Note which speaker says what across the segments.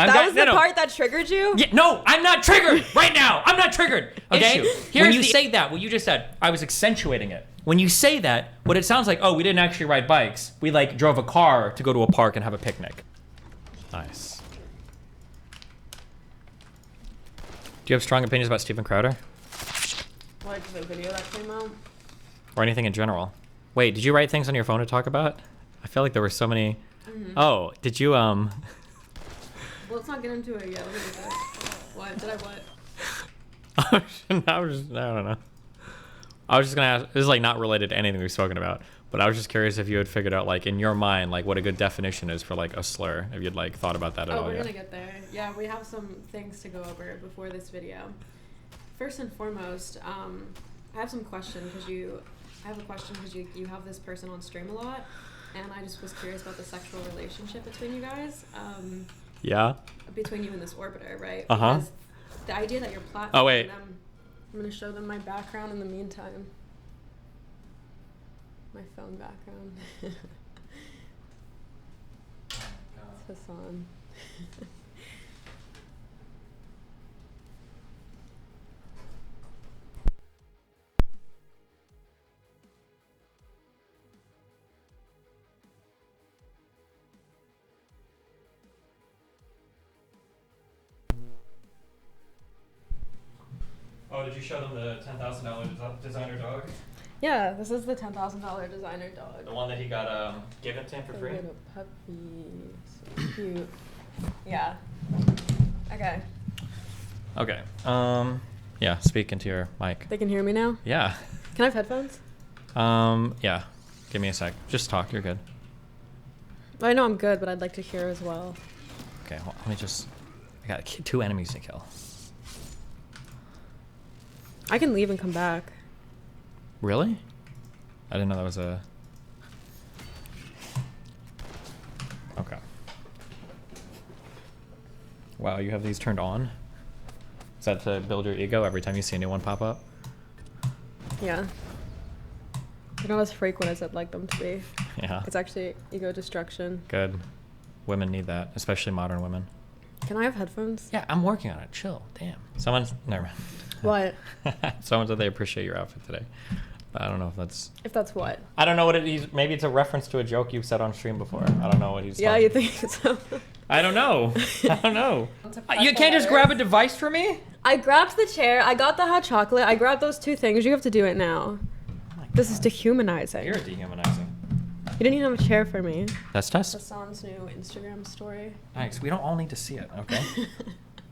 Speaker 1: That was the part that triggered you?
Speaker 2: Yeah, no, I'm not triggered right now. I'm not triggered. Okay? When you say that, what you just said, I was accentuating it. When you say that, what it sounds like, oh, we didn't actually ride bikes. We like drove a car to go to a park and have a picnic. Nice. Do you have strong opinions about Steven Crowder?
Speaker 1: Like the video that came out?
Speaker 2: Or anything in general? Wait, did you write things on your phone to talk about? I feel like there were so many. Oh, did you
Speaker 1: Well, let's not get into it yet. Let me get that. What? Did I what?
Speaker 2: I don't know. I was just gonna ask, this is like not related to anything we've spoken about, but I was just curious if you had figured out, like, in your mind, like what a good definition is for like a slur, if you'd like thought about that at all.
Speaker 1: Oh, we're
Speaker 2: yet.
Speaker 1: gonna get there. Yeah, we have some things to go over before this video. First and foremost, I have some questions because you have this person on stream a lot, and I just was curious about the sexual relationship between you guys.
Speaker 2: Yeah.
Speaker 1: Between you and this orbiter, right?
Speaker 2: Uh-huh.
Speaker 1: Because the idea that you're platforming
Speaker 2: Oh, wait.
Speaker 1: them. I'm gonna show them my background in the meantime. My phone background. It's Hasan.
Speaker 2: Oh, did you show them the $10,000 designer dog?
Speaker 1: Yeah, this is the $10,000 designer dog.
Speaker 2: The one that he got given to him for free?
Speaker 1: Little puppy, so cute. Yeah. Okay.
Speaker 2: Okay. Yeah, speak into your mic.
Speaker 1: They can hear me now?
Speaker 2: Yeah.
Speaker 1: Can I have headphones?
Speaker 2: Yeah. Give me a sec. Just talk, you're good.
Speaker 1: I know I'm good, but I'd like to hear as well.
Speaker 2: Okay, let me just, I got 2 enemies to kill.
Speaker 1: I can leave and come back.
Speaker 2: Really? I didn't know that was a... Okay. Wow, you have these turned on? Is that to build your ego every time you see a new one pop up?
Speaker 1: Yeah. They're not as frequent as I'd like them to be.
Speaker 2: Yeah.
Speaker 1: It's actually ego destruction.
Speaker 2: Good. Women need that, especially modern women.
Speaker 1: Can I have headphones?
Speaker 2: Yeah, I'm working on it. Chill. Damn. Never mind.
Speaker 1: What?
Speaker 2: Someone said they appreciate your outfit today. But I don't know if that's...
Speaker 1: If that's what?
Speaker 2: I don't know what it is. Maybe it's a reference to a joke you've said on stream before. I don't know what he's
Speaker 1: Yeah,
Speaker 2: talking.
Speaker 1: you think so?
Speaker 2: I don't know. I don't know. You can't just grab a device for me?
Speaker 1: I grabbed the chair. I got the hot chocolate. I grabbed those 2 things. You have to do it now. This is dehumanizing.
Speaker 2: You're dehumanizing.
Speaker 1: You didn't even have a chair for me.
Speaker 2: That's Tess.
Speaker 1: Hasan's new Instagram story.
Speaker 2: Nice. We don't all need to see it, okay?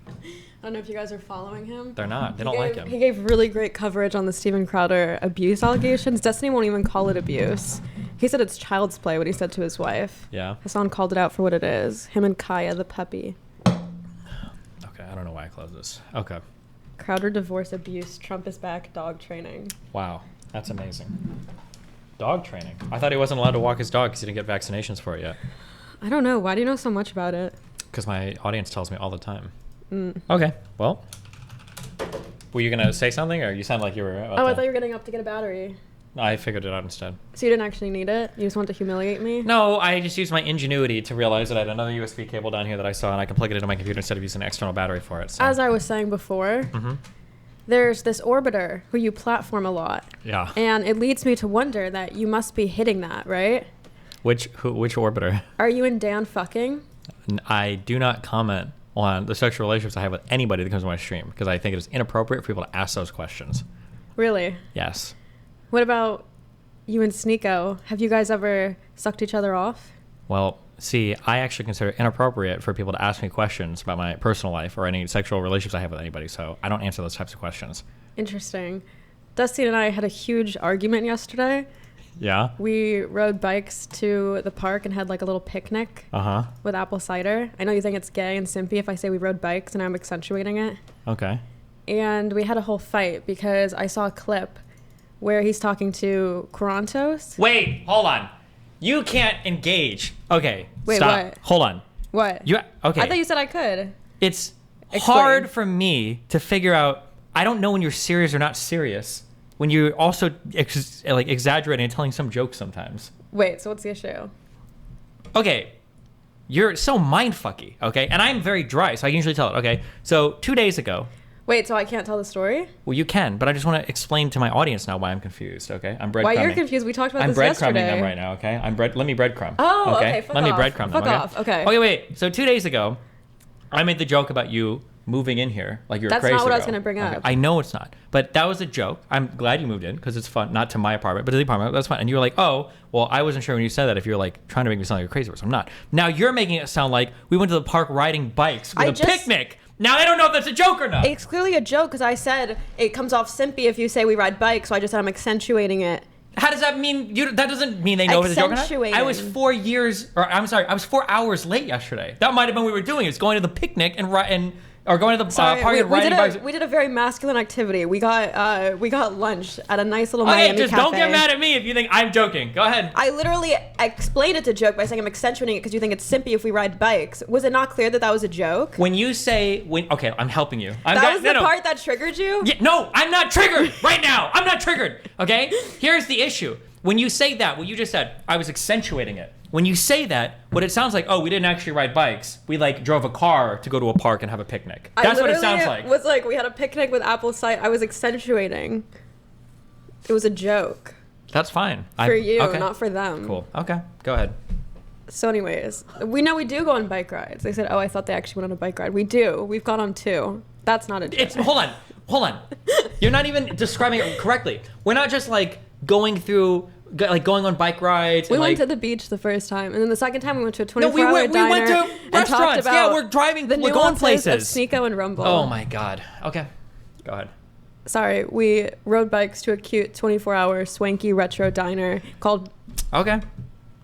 Speaker 1: I don't know if you guys are following him.
Speaker 2: They're not. They don't like him.
Speaker 1: He gave really great coverage on the Steven Crowder abuse allegations. Destiny won't even call it abuse. He said it's child's play, what he said to his wife.
Speaker 2: Yeah.
Speaker 1: Hasan called it out for what it is. Him and Kaya, the puppy.
Speaker 2: Okay, I don't know why I closed this. Okay.
Speaker 1: Crowder divorce abuse. Trump is back. Dog training.
Speaker 2: Wow. That's amazing. Dog training. I thought he wasn't allowed to walk his dog because he didn't get vaccinations for it yet.
Speaker 1: I don't know. Why do you know so much about it?
Speaker 2: Because my audience tells me all the time. Okay, well. Were you going to say something, or you sound like you were...
Speaker 1: I thought you were getting up to get a battery.
Speaker 2: I figured it out instead.
Speaker 1: So you didn't actually need it? You just want to humiliate me?
Speaker 2: No, I just used my ingenuity to realize that I had another USB cable down here that I saw, and I can plug it into my computer instead of using an external battery for it. So.
Speaker 1: As I was saying before, there's this orbiter who you platform a lot.
Speaker 2: Yeah.
Speaker 1: And it leads me to wonder that you must be hitting that, right?
Speaker 2: Which orbiter?
Speaker 1: Are you and Dan fucking?
Speaker 2: I do not comment on the sexual relationships I have with anybody that comes to my stream because I think it is inappropriate for people to ask those questions.
Speaker 1: Really?
Speaker 2: Yes.
Speaker 1: What about you and Sneeko? Have you guys ever sucked each other off?
Speaker 2: Well, see, I actually consider it inappropriate for people to ask me questions about my personal life or any sexual relationships I have with anybody, so I don't answer those types of questions.
Speaker 1: Interesting. Dusty and I had a huge argument yesterday.
Speaker 2: Yeah?
Speaker 1: We rode bikes to the park and had like a little picnic with apple cider. I know you think it's gay and simpy if I say we rode bikes and I'm accentuating it.
Speaker 2: Okay.
Speaker 1: And we had a whole fight because I saw a clip where he's talking to Quarantos.
Speaker 2: Wait, hold on. You can't engage. Okay,
Speaker 1: Wait,
Speaker 2: stop.
Speaker 1: what?
Speaker 2: Hold on.
Speaker 1: What?
Speaker 2: Okay.
Speaker 1: I thought you said I could.
Speaker 2: It's
Speaker 1: Explain.
Speaker 2: hard for me to figure out. I don't know when you're serious or not serious. When you're also exaggerating and telling some jokes sometimes.
Speaker 1: Wait, so what's the issue?
Speaker 2: Okay, You're so mindfucky, okay? And I'm very dry, so I can usually tell it, okay? So 2 days ago.
Speaker 1: Wait, so I can't tell the story?
Speaker 2: Well, you can, but I just want to explain to my audience now why I'm confused, okay? I'm breadcrumbing.
Speaker 1: Why you're confused? We talked about this yesterday.
Speaker 2: I'm breadcrumbing them right now, okay? Let me breadcrumb.
Speaker 1: Oh, okay.
Speaker 2: Let me breadcrumb them,
Speaker 1: Fuck off. Okay.
Speaker 2: Okay, wait. So 2 days ago, I made the joke about you moving in here like you're a crazy
Speaker 1: That's not what
Speaker 2: girl.
Speaker 1: I was going to bring up.
Speaker 2: I know it's not, but that was a joke. I'm glad you moved in because it's fun, not to my apartment, but to the apartment. That's fine. And you were like, oh, well, I wasn't sure when you said that if you're like trying to make me sound like a crazy person. I'm not. Now you're making it sound like we went to the park riding bikes with a picnic. Now I don't know if that's a joke or not.
Speaker 1: It's clearly a joke because I said it comes off simpy if you say we ride bikes, so I just said I'm accentuating it.
Speaker 2: How does that mean? That doesn't mean they know if it's a joke or not. I was 4 hours late yesterday. That might have been what we were doing. It's going to the picnic and going to the party and riding bikes.
Speaker 1: We did a very masculine activity. We got lunch at a nice little Miami
Speaker 2: just
Speaker 1: cafe.
Speaker 2: Don't get mad at me if you think I'm joking. Go ahead.
Speaker 1: I literally explained it to joke by saying I'm accentuating it because you think it's simpy if we ride bikes. Was it not clear that that was a joke?
Speaker 2: When you say okay, I'm helping you.
Speaker 1: That was the part that triggered you?
Speaker 2: Yeah, no, I'm not triggered right now. I'm not triggered. Okay? Here's the issue. When you say that, what you just said, I was accentuating it. When you say that, what it sounds like, oh, we didn't actually ride bikes. We like drove a car to go to a park and have a picnic. That's what it sounds like.
Speaker 1: It was like we had a picnic with apple cider. I was accentuating. It was a joke.
Speaker 2: That's fine.
Speaker 1: For you, not for them.
Speaker 2: Cool. Okay, go ahead.
Speaker 1: So anyways, we know we do go on bike rides. They said, oh, I thought they actually went on a bike ride. We do. We've gone on 2. That's not a joke.
Speaker 2: Hold on. You're not even describing it correctly. We're not just like going on bike rides.
Speaker 1: We went to the beach the first time, and then the second time we went to a 24-hour diner.
Speaker 2: We went to restaurants.
Speaker 1: Yeah,
Speaker 2: we're going places.
Speaker 1: Of Sneeko and Rumble.
Speaker 2: Oh my God. Okay, go ahead.
Speaker 1: Sorry, we rode bikes to a cute 24-hour swanky retro diner called.
Speaker 2: Okay.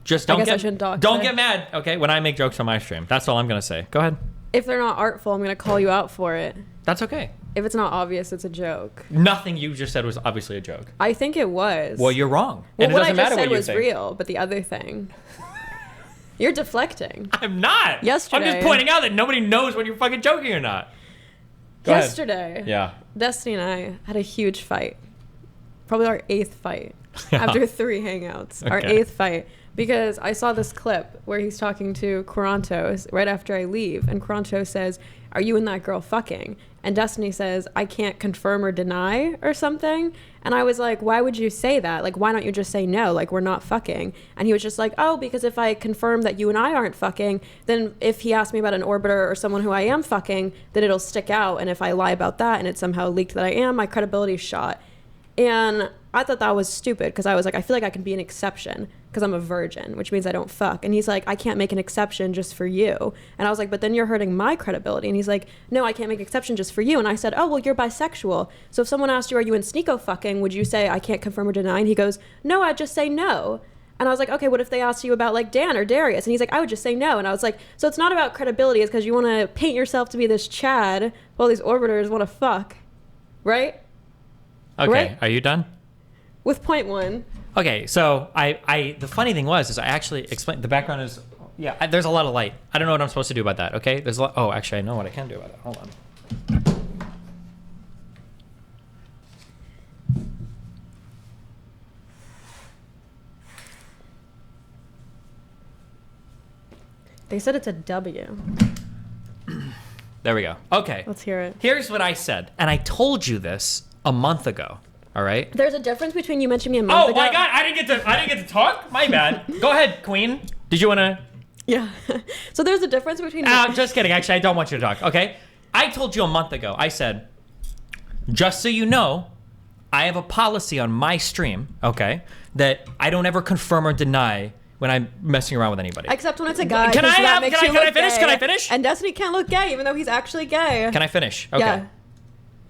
Speaker 2: Just don't get mad. Okay, when I make jokes on my stream, that's all I'm gonna say. Go ahead.
Speaker 1: If they're not artful, I'm gonna call you out for it.
Speaker 2: That's okay.
Speaker 1: If it's not obvious, it's a joke.
Speaker 2: Nothing you just said was obviously a joke.
Speaker 1: I think it was.
Speaker 2: Well, you're wrong.
Speaker 1: Well,
Speaker 2: and it doesn't matter
Speaker 1: what
Speaker 2: you
Speaker 1: I just said
Speaker 2: think.
Speaker 1: was real, but the other thing. You're deflecting.
Speaker 2: I'm not.
Speaker 1: Yesterday.
Speaker 2: I'm just pointing out that nobody knows when you're fucking joking or not.
Speaker 1: Yesterday.
Speaker 2: Yeah.
Speaker 1: Destiny and I had a huge fight. Probably our 8th fight. After 3 hangouts. Okay. Our 8th fight. Because I saw this clip where he's talking to Quarantos right after I leave. And Quarantos says, are you and that girl fucking? And Destiny says, I can't confirm or deny or something. And I was like, why would you say that? Like, why don't you just say no? Like, we're not fucking. And he was just like, oh, because if I confirm that you and I aren't fucking, then if he asks me about an orbiter or someone who I am fucking, then it'll stick out. And if I lie about that and it's somehow leaked that I am, my credibility's shot. And I thought that was stupid because I was like, I feel like I can be an exception because I'm a virgin, which means I don't fuck. And he's like, I can't make an exception just for you. And I was like, but then you're hurting my credibility. And he's like, no, I can't make an exception just for you. And I said, oh, well, you're bisexual. So if someone asked you, are you in Sneeko fucking, would you say, I can't confirm or deny? And he goes, no, I'd just say no. And I was like, okay, what if they asked you about like Dan or Darius? And he's like, I would just say no. And I was like, so it's not about credibility. It's because you want to paint yourself to be this Chad while these orbiters want to fuck. Right?
Speaker 2: Okay,
Speaker 1: right?
Speaker 2: Are you done?
Speaker 1: With point 1.
Speaker 2: Okay, so the funny thing is I actually explained, the background is, there's a lot of light. I don't know what I'm supposed to do about that, okay? There's a lot, oh, actually, I know what I can do about it. Hold on.
Speaker 1: They said it's a W.
Speaker 2: There we go. Okay.
Speaker 1: Let's hear it.
Speaker 2: Here's what I said, and I told you this a month ago. All right.
Speaker 1: There's a difference between you mentioning me a month ago.
Speaker 2: Oh my God! I didn't get to talk. My bad. Go ahead, Queen. Did you wanna?
Speaker 1: Yeah. So there's a difference between.
Speaker 2: Just kidding. Actually, I don't want you to talk. Okay. I told you a month ago. I said, just so you know, I have a policy on my stream. Okay, that I don't ever confirm or deny when I'm messing around with anybody.
Speaker 1: Except when it's a guy.
Speaker 2: Can I finish? Can I finish?
Speaker 1: And Destiny can't look gay, even though he's actually gay.
Speaker 2: Can I finish? Okay.
Speaker 1: Yeah.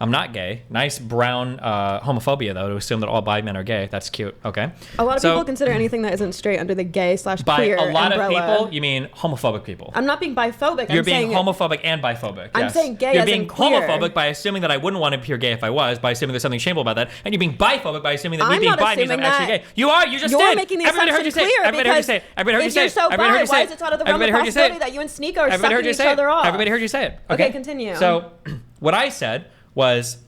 Speaker 2: I'm not gay. Nice brown homophobia, though, to assume that all bi men are gay. That's cute. Okay.
Speaker 1: A lot of people consider anything that isn't straight under the gay/queer
Speaker 2: by a lot
Speaker 1: umbrella.
Speaker 2: of people, you mean homophobic people.
Speaker 1: I'm not being biphobic.
Speaker 2: You're being homophobic and biphobic.
Speaker 1: I'm
Speaker 2: yes.
Speaker 1: saying gay
Speaker 2: You're
Speaker 1: as
Speaker 2: being
Speaker 1: in queer.
Speaker 2: homophobic by assuming that I wouldn't want to appear gay if I was, by assuming there's something shameful about that, and you're being biphobic by assuming that me being bi means I'm actually gay. You are. You just
Speaker 1: You're
Speaker 2: did.
Speaker 1: making the
Speaker 2: Everybody heard you
Speaker 1: assumption
Speaker 2: say it.
Speaker 1: clear
Speaker 2: Everybody heard you say it. Everybody heard you say it.
Speaker 1: If you're so
Speaker 2: Everybody heard
Speaker 1: bi,
Speaker 2: you say
Speaker 1: why
Speaker 2: it.
Speaker 1: is it out of the realm of
Speaker 2: Everybody heard you say
Speaker 1: possibility
Speaker 2: it.
Speaker 1: that you and Sneeko are
Speaker 2: Everybody heard
Speaker 1: sucking
Speaker 2: you
Speaker 1: each
Speaker 2: say it.
Speaker 1: other off?
Speaker 2: Everybody heard you say it. Everybody heard you say it. Everybody heard you say it. Everybody heard you say it.
Speaker 1: Okay,
Speaker 2: Okay.
Speaker 1: continue.
Speaker 2: So, what I said was,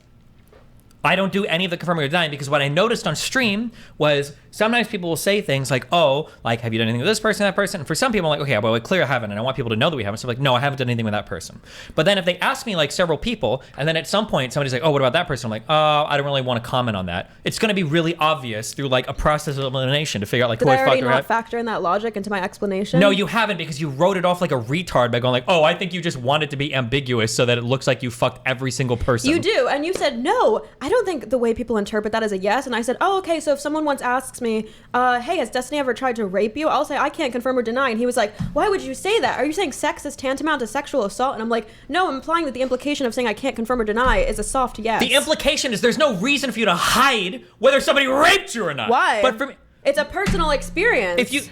Speaker 2: what I don't do any of the confirming or denying because what I noticed on stream was sometimes people will say things like, oh, like, have you done anything with this person, that person? And for some people, I'm like, okay, well, I clearly haven't, and I want people to know that we haven't. So I'm like, no, I haven't done anything with that person. But then if they ask me like several people, and then at some point somebody's like, oh, what about that person? I'm like, oh, I don't really want to comment on that. It's going to be really obvious through like a process of elimination to figure out like who I fucked or
Speaker 1: Did I already not factor in that logic into my explanation?
Speaker 2: No, you haven't, because you wrote it off like a retard by going like, oh, I think you just want it to be ambiguous so that it looks like you fucked every single person.
Speaker 1: You do, and you said, no, I don't think the way people interpret that is a yes. And I said, oh, okay, so if someone once asks me, hey, has Destiny ever tried to rape you? I'll say, I can't confirm or deny. And he was like, why would you say that? Are you saying sex is tantamount to sexual assault? And I'm like, no, I'm implying that the implication of saying I can't confirm or deny is a soft yes.
Speaker 2: The implication is there's no reason for you to hide whether somebody raped you or not.
Speaker 1: Why?
Speaker 2: But for me,
Speaker 1: it's a personal experience.
Speaker 2: If you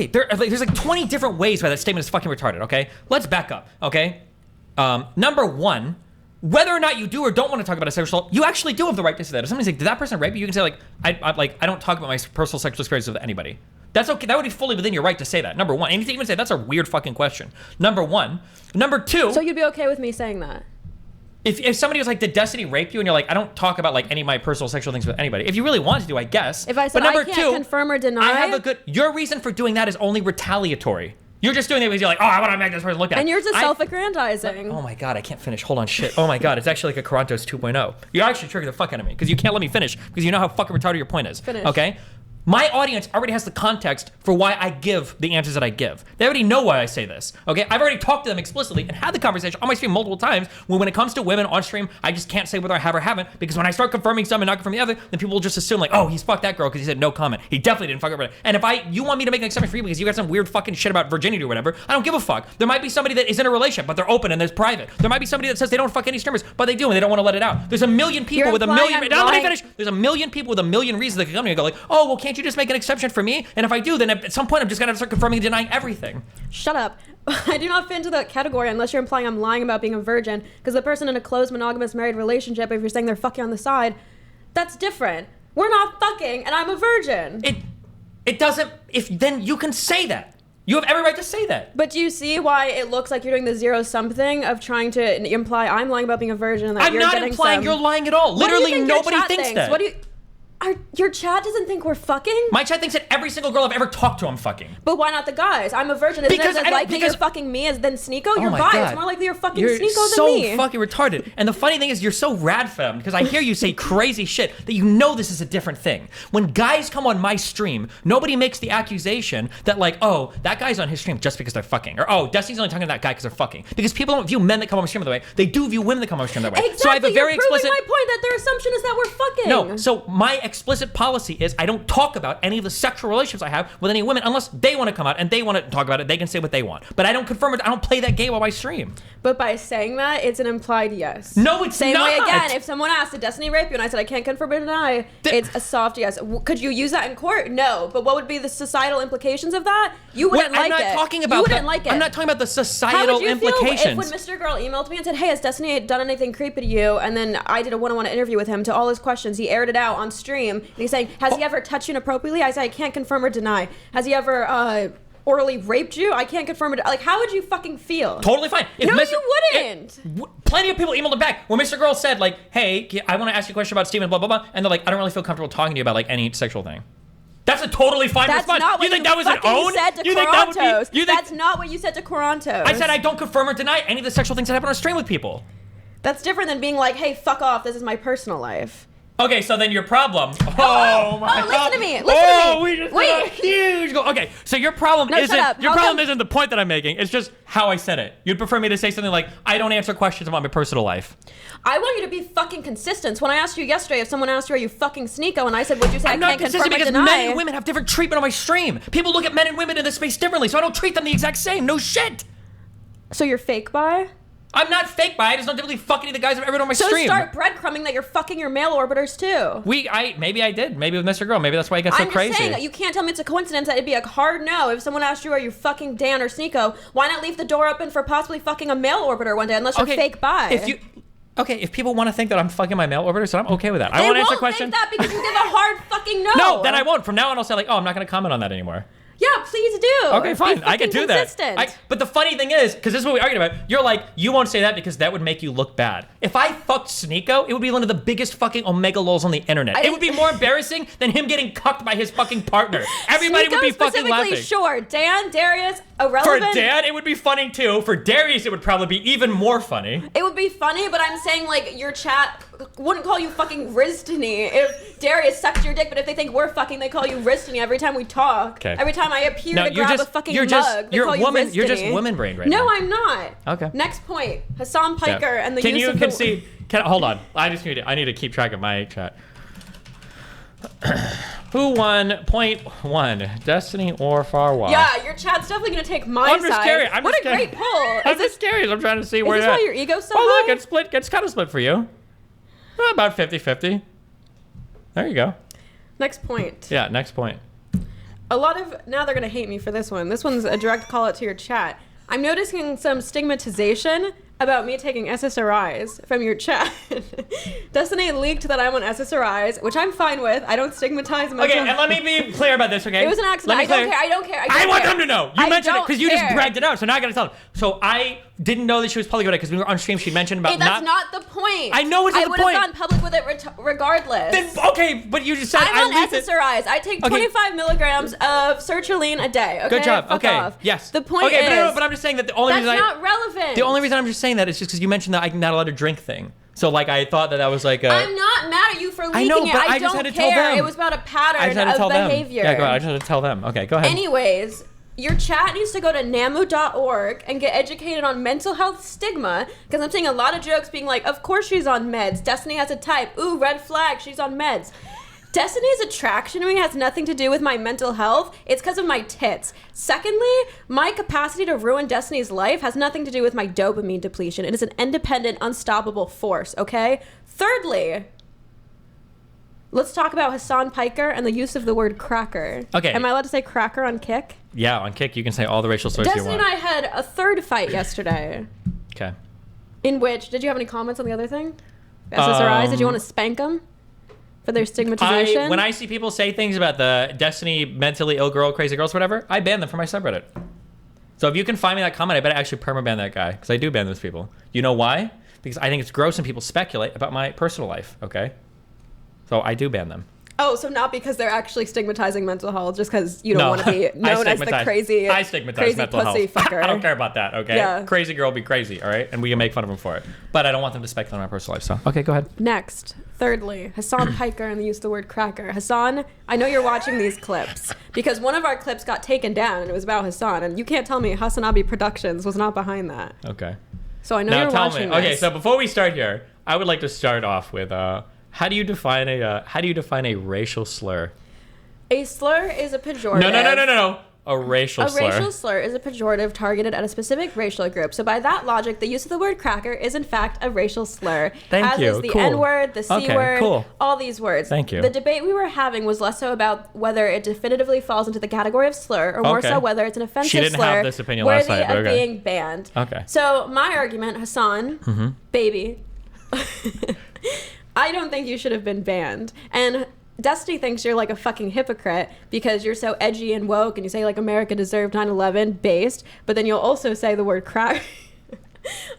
Speaker 2: there's like 20 different ways why that statement is fucking retarded. Okay, let's back up. Okay, number one, whether or not you do or don't want to talk about a sexual assault, you actually do have the right to say that. If somebody's like, did that person rape you? You can say like, I don't talk about my personal sexual experience with anybody. That's okay. That would be fully within your right to say that. Number one, and you even say that's a weird fucking question. Number one, number two.
Speaker 1: So you'd be okay with me saying that?
Speaker 2: If somebody was like, did Destiny rape you? And you're like, I don't talk about like any of my personal sexual things with anybody. If you really want to do, I guess.
Speaker 1: If I said I can't confirm or deny.
Speaker 2: Your reason for doing that is only retaliatory. You're just doing it because you're like, oh, I want to make this person look at.
Speaker 1: And yours is self-aggrandizing.
Speaker 2: Oh my God, I can't finish. Hold on, shit. Oh my God, it's actually like a Carantos 2.0. You actually trigger the fuck out of me because you can't let me finish because you know how fucking retarded your point is.
Speaker 1: Finish.
Speaker 2: Okay? My audience already has the context for why I give the answers that I give. They already know why I say this, okay? I've already talked to them explicitly and had the conversation on my stream multiple times when it comes to women on stream, I just can't say whether I have or haven't because when I start confirming some and not confirming the other, then people will just assume like, oh, he's fucked that girl because he said no comment. He definitely didn't fuck her. And if you want me to make an exception for you because you got some weird fucking shit about virginity or whatever, I don't give a fuck. There might be somebody that is in a relationship, but they're open and there's private. There might be somebody that says they don't fuck any streamers, but they do and they don't want to let it out. There's a million people with a million... Now let me finish. There's a million people with a million reasons that can come to me and go like, oh, well, can't you just make an exception for me? And if I do, then at some point I'm just gonna start confirming and denying everything.
Speaker 1: Shut up. I do not fit into that category unless you're implying I'm lying about being a virgin, because the person in a closed monogamous married relationship, if you're saying they're fucking on the side, that's different. We're not fucking and I'm a virgin.
Speaker 2: It doesn't, then you can say that. You have every right to say that.
Speaker 1: But do you see why it looks like you're doing the zero-sum thing of trying to imply I'm lying about being a virgin and that
Speaker 2: I'm
Speaker 1: you're
Speaker 2: not
Speaker 1: getting
Speaker 2: implying you're lying at all. Literally nobody thinks that.
Speaker 1: What do you... your chat doesn't think we're fucking?
Speaker 2: My chat thinks that every single girl I've ever talked to I'm fucking.
Speaker 1: But why not the guys? I'm a virgin. Isn't it as likely you're fucking me as than Sneeko? You're bi. It's more likely you're fucking Sneeko than me.
Speaker 2: You're so fucking retarded. And the funny thing is you're so rad femme because I hear you say crazy shit that you know this is a different thing. When guys come on my stream, nobody makes the accusation that like, oh, that guy's on his stream just because they're fucking. Or, oh, Destiny's only talking to that guy because they're fucking. Because people don't view men that come on my stream that way. They do view women that come on my stream that way.
Speaker 1: Exactly.
Speaker 2: So I have a very explicit...
Speaker 1: You're proving my point that their assumption is that we're fucking.
Speaker 2: No, so my explicit policy is I don't talk about any of the sexual relationships I have with any women unless they want to come out and they want to talk about it. They can say what they want. But I don't confirm it. I don't play that game while I stream.
Speaker 1: But by saying that, it's an implied yes.
Speaker 2: No, it's
Speaker 1: Same
Speaker 2: not.
Speaker 1: Way again, if someone asked, did Destiny rape you? And I said, I can't confirm or deny, it's a soft yes. Could you use that in court? No. But what would be the societal implications of that? You wouldn't like it.
Speaker 2: I'm not talking about I'm not talking about the societal implications.
Speaker 1: How would you feel if when Mr. Girl emailed me and said, hey, has Destiny done anything creepy to you? And then I did a one-on-one interview with him to all his questions. He aired it out on stream. And he's saying, has he ever touched you inappropriately? I said, I can't confirm or deny. Has he ever orally raped you? I can't confirm or deny. Like, how would you fucking feel?
Speaker 2: Totally fine.
Speaker 1: If no, you wouldn't.
Speaker 2: Plenty of people emailed him back when Mr. Girl said, like, hey, I want to ask you a question about Steven, blah, blah, blah. And they're like, I don't really feel comfortable talking to you about, like, any sexual thing. That's a totally fine response.
Speaker 1: Not what
Speaker 2: you think that was an own?
Speaker 1: Said to Carantos. That's not what you said to Carantos.
Speaker 2: I said I don't confirm or deny any of the sexual things that happen on stream with people.
Speaker 1: That's different than being like, hey, fuck off, this is my personal life.
Speaker 2: Okay, so then your problem. Oh my God!
Speaker 1: Listen to me. Listen to me.
Speaker 2: We just got a huge goal. Okay, so your problem isn't the point that I'm making. It's just how I said it. You'd prefer me to say something like, "I don't answer questions about my personal life."
Speaker 1: I want you to be fucking consistent. When I asked you yesterday, if someone asked you, "Are you fucking Sneeko?" and I said, "Would you say I can't confirm or deny?"
Speaker 2: because men and women have different treatment on my stream. People look at men and women in this space differently, so I don't treat them the exact same. No shit.
Speaker 1: So you're fake bi?
Speaker 2: I'm not fake bi. I just don't typically fuck any of the guys I've ever done on my stream.
Speaker 1: So start breadcrumbing that you're fucking your male orbiters too.
Speaker 2: Maybe I did. Maybe with Mr. Girl. Maybe that's why I got so crazy.
Speaker 1: I'm just saying, you can't tell me it's a coincidence that it'd be a hard no if someone asked you, are you fucking Dan or Sneeko? Why not leave the door open for possibly fucking a male orbiter one day unless you're fake bi?
Speaker 2: If people want to think that I'm fucking my male orbiter, so I'm okay with that. I won't answer questions.
Speaker 1: They won't think that because you give a hard fucking no.
Speaker 2: No, then I won't. From now on, I'll say like, oh, I'm not going to comment on that anymore.
Speaker 1: Yeah, please do.
Speaker 2: Okay, fine. I can do
Speaker 1: consistent.
Speaker 2: that. But the funny thing is, because this is what we argued about, you're like, you won't say that because that would make you look bad. If I fucked Sneeko, it would be one of the biggest fucking omega lols on the internet. It would be more embarrassing than him getting cucked by his fucking partner. Everybody would be fucking laughing.
Speaker 1: Sure. Dan, Darius, irrelevant.
Speaker 2: For Dan, it would be funny too. For Darius, it would probably be even more funny.
Speaker 1: It would be funny, but I'm saying, like, your chat wouldn't call you fucking Rizdany if Darius sucks your dick, but if they think we're fucking, they call you Rizdany every time we talk.
Speaker 2: Okay.
Speaker 1: Every time I appear to grab a fucking mug, they call you Rizdany.
Speaker 2: You're just woman-brained right now.
Speaker 1: No, I'm not.
Speaker 2: Okay.
Speaker 1: Next point. Hasan Piker and the
Speaker 2: Can
Speaker 1: use
Speaker 2: you
Speaker 1: of
Speaker 2: concede? Hold on. I need to keep track of my chat. Who won point 1? Destiny or Farha?
Speaker 1: Yeah, your chat's definitely gonna take my
Speaker 2: I'm just
Speaker 1: side.
Speaker 2: curious.
Speaker 1: What a great poll.
Speaker 2: I'm just curious. I'm trying to see where
Speaker 1: is this why your ego's so
Speaker 2: high?
Speaker 1: high?
Speaker 2: Look, it's split. It's kind of split for you. About 50-50. There you go.
Speaker 1: Next point.
Speaker 2: Yeah, next point.
Speaker 1: Now they're gonna hate me for this one. This one's a direct call out to your chat. I'm noticing some stigmatization about me taking SSRIs from your chat. Destiny leaked that I'm on SSRIs, which I'm fine with. I don't stigmatize mental
Speaker 2: Okay, and let me be clear about this, okay?
Speaker 1: It was an accident. I don't care.
Speaker 2: I want them to know. You mentioned it because you just bragged it out, so now I gotta tell them. So I didn't know that she was public about it because we were on stream. She mentioned about
Speaker 1: that's not the point.
Speaker 2: I know it's not the point.
Speaker 1: I would have gone public with it regardless.
Speaker 2: Then, okay, but you just said
Speaker 1: I'm on SSRIs. I take 25 milligrams of sertraline a day. Okay?
Speaker 2: Good job.
Speaker 1: Fuck
Speaker 2: okay.
Speaker 1: off.
Speaker 2: Yes.
Speaker 1: The point is.
Speaker 2: But I'm just saying that the only reason
Speaker 1: that's not relevant.
Speaker 2: The only reason I'm just saying that is just because you mentioned that I'm not allowed to drink thing. So like I thought that was like a.
Speaker 1: I'm not mad at you for leaking
Speaker 2: I know,
Speaker 1: it.
Speaker 2: but
Speaker 1: I
Speaker 2: just
Speaker 1: don't
Speaker 2: had to tell
Speaker 1: care.
Speaker 2: them.
Speaker 1: It was about a pattern of behavior.
Speaker 2: Yeah, go ahead. I just had to tell them. Okay, go ahead.
Speaker 1: Anyways, your chat needs to go to namu.org and get educated on mental health stigma, because I'm seeing a lot of jokes being like, of course she's on meds. Destiny has a type. Ooh, red flag. She's on meds. Destiny's attraction to me has nothing to do with my mental health. It's because of my tits. Secondly, my capacity to ruin Destiny's life has nothing to do with my dopamine depletion. It is an independent, unstoppable force, okay? Thirdly, let's talk about Hasan Piker and the use of the word cracker.
Speaker 2: Okay.
Speaker 1: Am I allowed to say cracker on Kick?
Speaker 2: Yeah, on Kick, you can say all the racial slurs you want.
Speaker 1: Destiny and I had a third fight yesterday.
Speaker 2: Okay.
Speaker 1: In which, did you have any comments on the other thing? SSRIs, did you want to spank them? For their stigmatization?
Speaker 2: When I see people say things about the Destiny mentally ill girl, crazy girls, whatever, I ban them from my subreddit. So if you can find me that comment, I better actually permaban that guy, because I do ban those people. You know why? Because I think it's gross when people speculate about my personal life, okay? So I do ban them.
Speaker 1: Oh, so not because they're actually stigmatizing mental health, just because you don't want to be known as the crazy,
Speaker 2: I stigmatize mental
Speaker 1: pussy
Speaker 2: health.
Speaker 1: fucker.
Speaker 2: I don't care about that, okay?
Speaker 1: Yeah.
Speaker 2: Crazy girl be crazy, all right? And we can make fun of them for it. But I don't want them to speculate on my personal life, so. Okay, go ahead.
Speaker 1: Next, thirdly, Hasan Piker and the use of the word cracker. Hasan, I know you're watching these clips, because one of our clips got taken down, and it was about Hasan, and you can't tell me Hasanabi Productions was not behind that.
Speaker 2: Okay.
Speaker 1: So I know you're watching this.
Speaker 2: Okay, so before we start here, I would like to start off with, how do you define a racial slur?
Speaker 1: A slur is a pejorative.
Speaker 2: No. A racial slur.
Speaker 1: A racial slur is a pejorative targeted at a specific racial group. So by that logic, the use of the word cracker is in fact a racial slur.
Speaker 2: Thank you.
Speaker 1: As is the
Speaker 2: Cool.
Speaker 1: N-word, the C-word,
Speaker 2: cool.
Speaker 1: all these words.
Speaker 2: Thank you.
Speaker 1: The debate we were having was less so about whether it definitively falls into the category of slur, or more so whether it's an offensive slur.
Speaker 2: She didn't have this opinion last
Speaker 1: worthy
Speaker 2: night, but
Speaker 1: of
Speaker 2: okay.
Speaker 1: being banned.
Speaker 2: Okay.
Speaker 1: So my argument, Hasan, baby, I don't think you should have been banned. And Destiny thinks you're like a fucking hypocrite because you're so edgy and woke and you say like America deserved 9/11 based, but then you'll also say the word crack.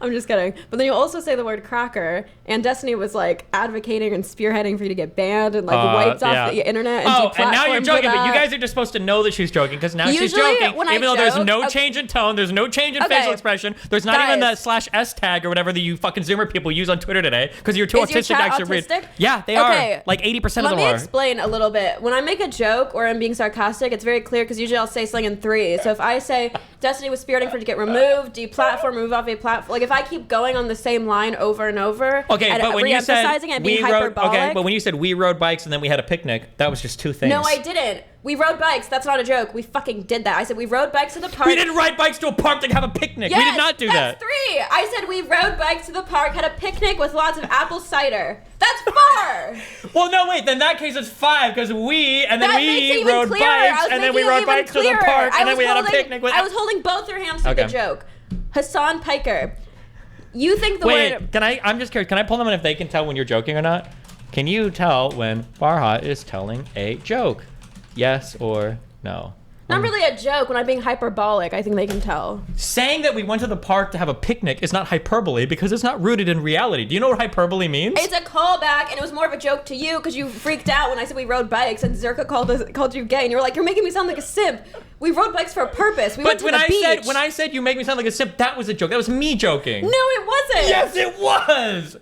Speaker 1: I'm just kidding. But then you'll also say the word cracker, and Destiny was like advocating and spearheading for you to get banned and like wiped off the internet. And
Speaker 2: and now you're joking, but you guys are just supposed to know that she's joking because now she's joking. Even though there's no change in tone, there's no change in facial expression, there's not even the /s tag or whatever that you fucking Zoomer people use on Twitter today because you're too autistic to actually read. Yeah, they are. Like 80% of them are.
Speaker 1: Let me explain a little bit. When I make a joke or I'm being sarcastic, it's very clear because usually I'll say something in three. So if I say Destiny was spearheading for it to get removed, deplatform, remove off a platform, like if I keep going on the same line over and over,
Speaker 2: but when you said
Speaker 1: and being hyperbolic,
Speaker 2: but when you said we rode bikes and then we had a picnic, that was just two things.
Speaker 1: No, I didn't. We rode bikes. That's not a joke. We fucking did that. I said we rode bikes to the park.
Speaker 2: We didn't ride bikes to a park to have a picnic.
Speaker 1: Yes,
Speaker 2: we did not do that.
Speaker 1: That's three. I said we rode bikes to the park, had a picnic with lots of apple cider. That's 4.
Speaker 2: Well, no, wait. Then in that case, it's 5 because we rode bikes and then we rode bikes to the park and then we had a picnic with.
Speaker 1: I was holding both your hands to the joke. Hasan Piker. You think the word...
Speaker 2: Wait, I'm just curious. Can I pull them in if they can tell when you're joking or not? Can you tell when Farha is telling a joke? Yes or no?
Speaker 1: Not really a joke. When I'm being hyperbolic, I think they can tell.
Speaker 2: Saying that we went to the park to have a picnic is not hyperbole because it's not rooted in reality. Do you know what hyperbole means?
Speaker 1: It's a callback, and it was more of a joke to you because you freaked out when I said we rode bikes, and Zerka called you gay, and you were like, "You're making me sound like a simp." We rode bikes for a purpose. We went to the beach.
Speaker 2: When I said you make me sound like a simp, that was a joke. That was me joking.
Speaker 1: No, it wasn't.
Speaker 2: Yes, it was.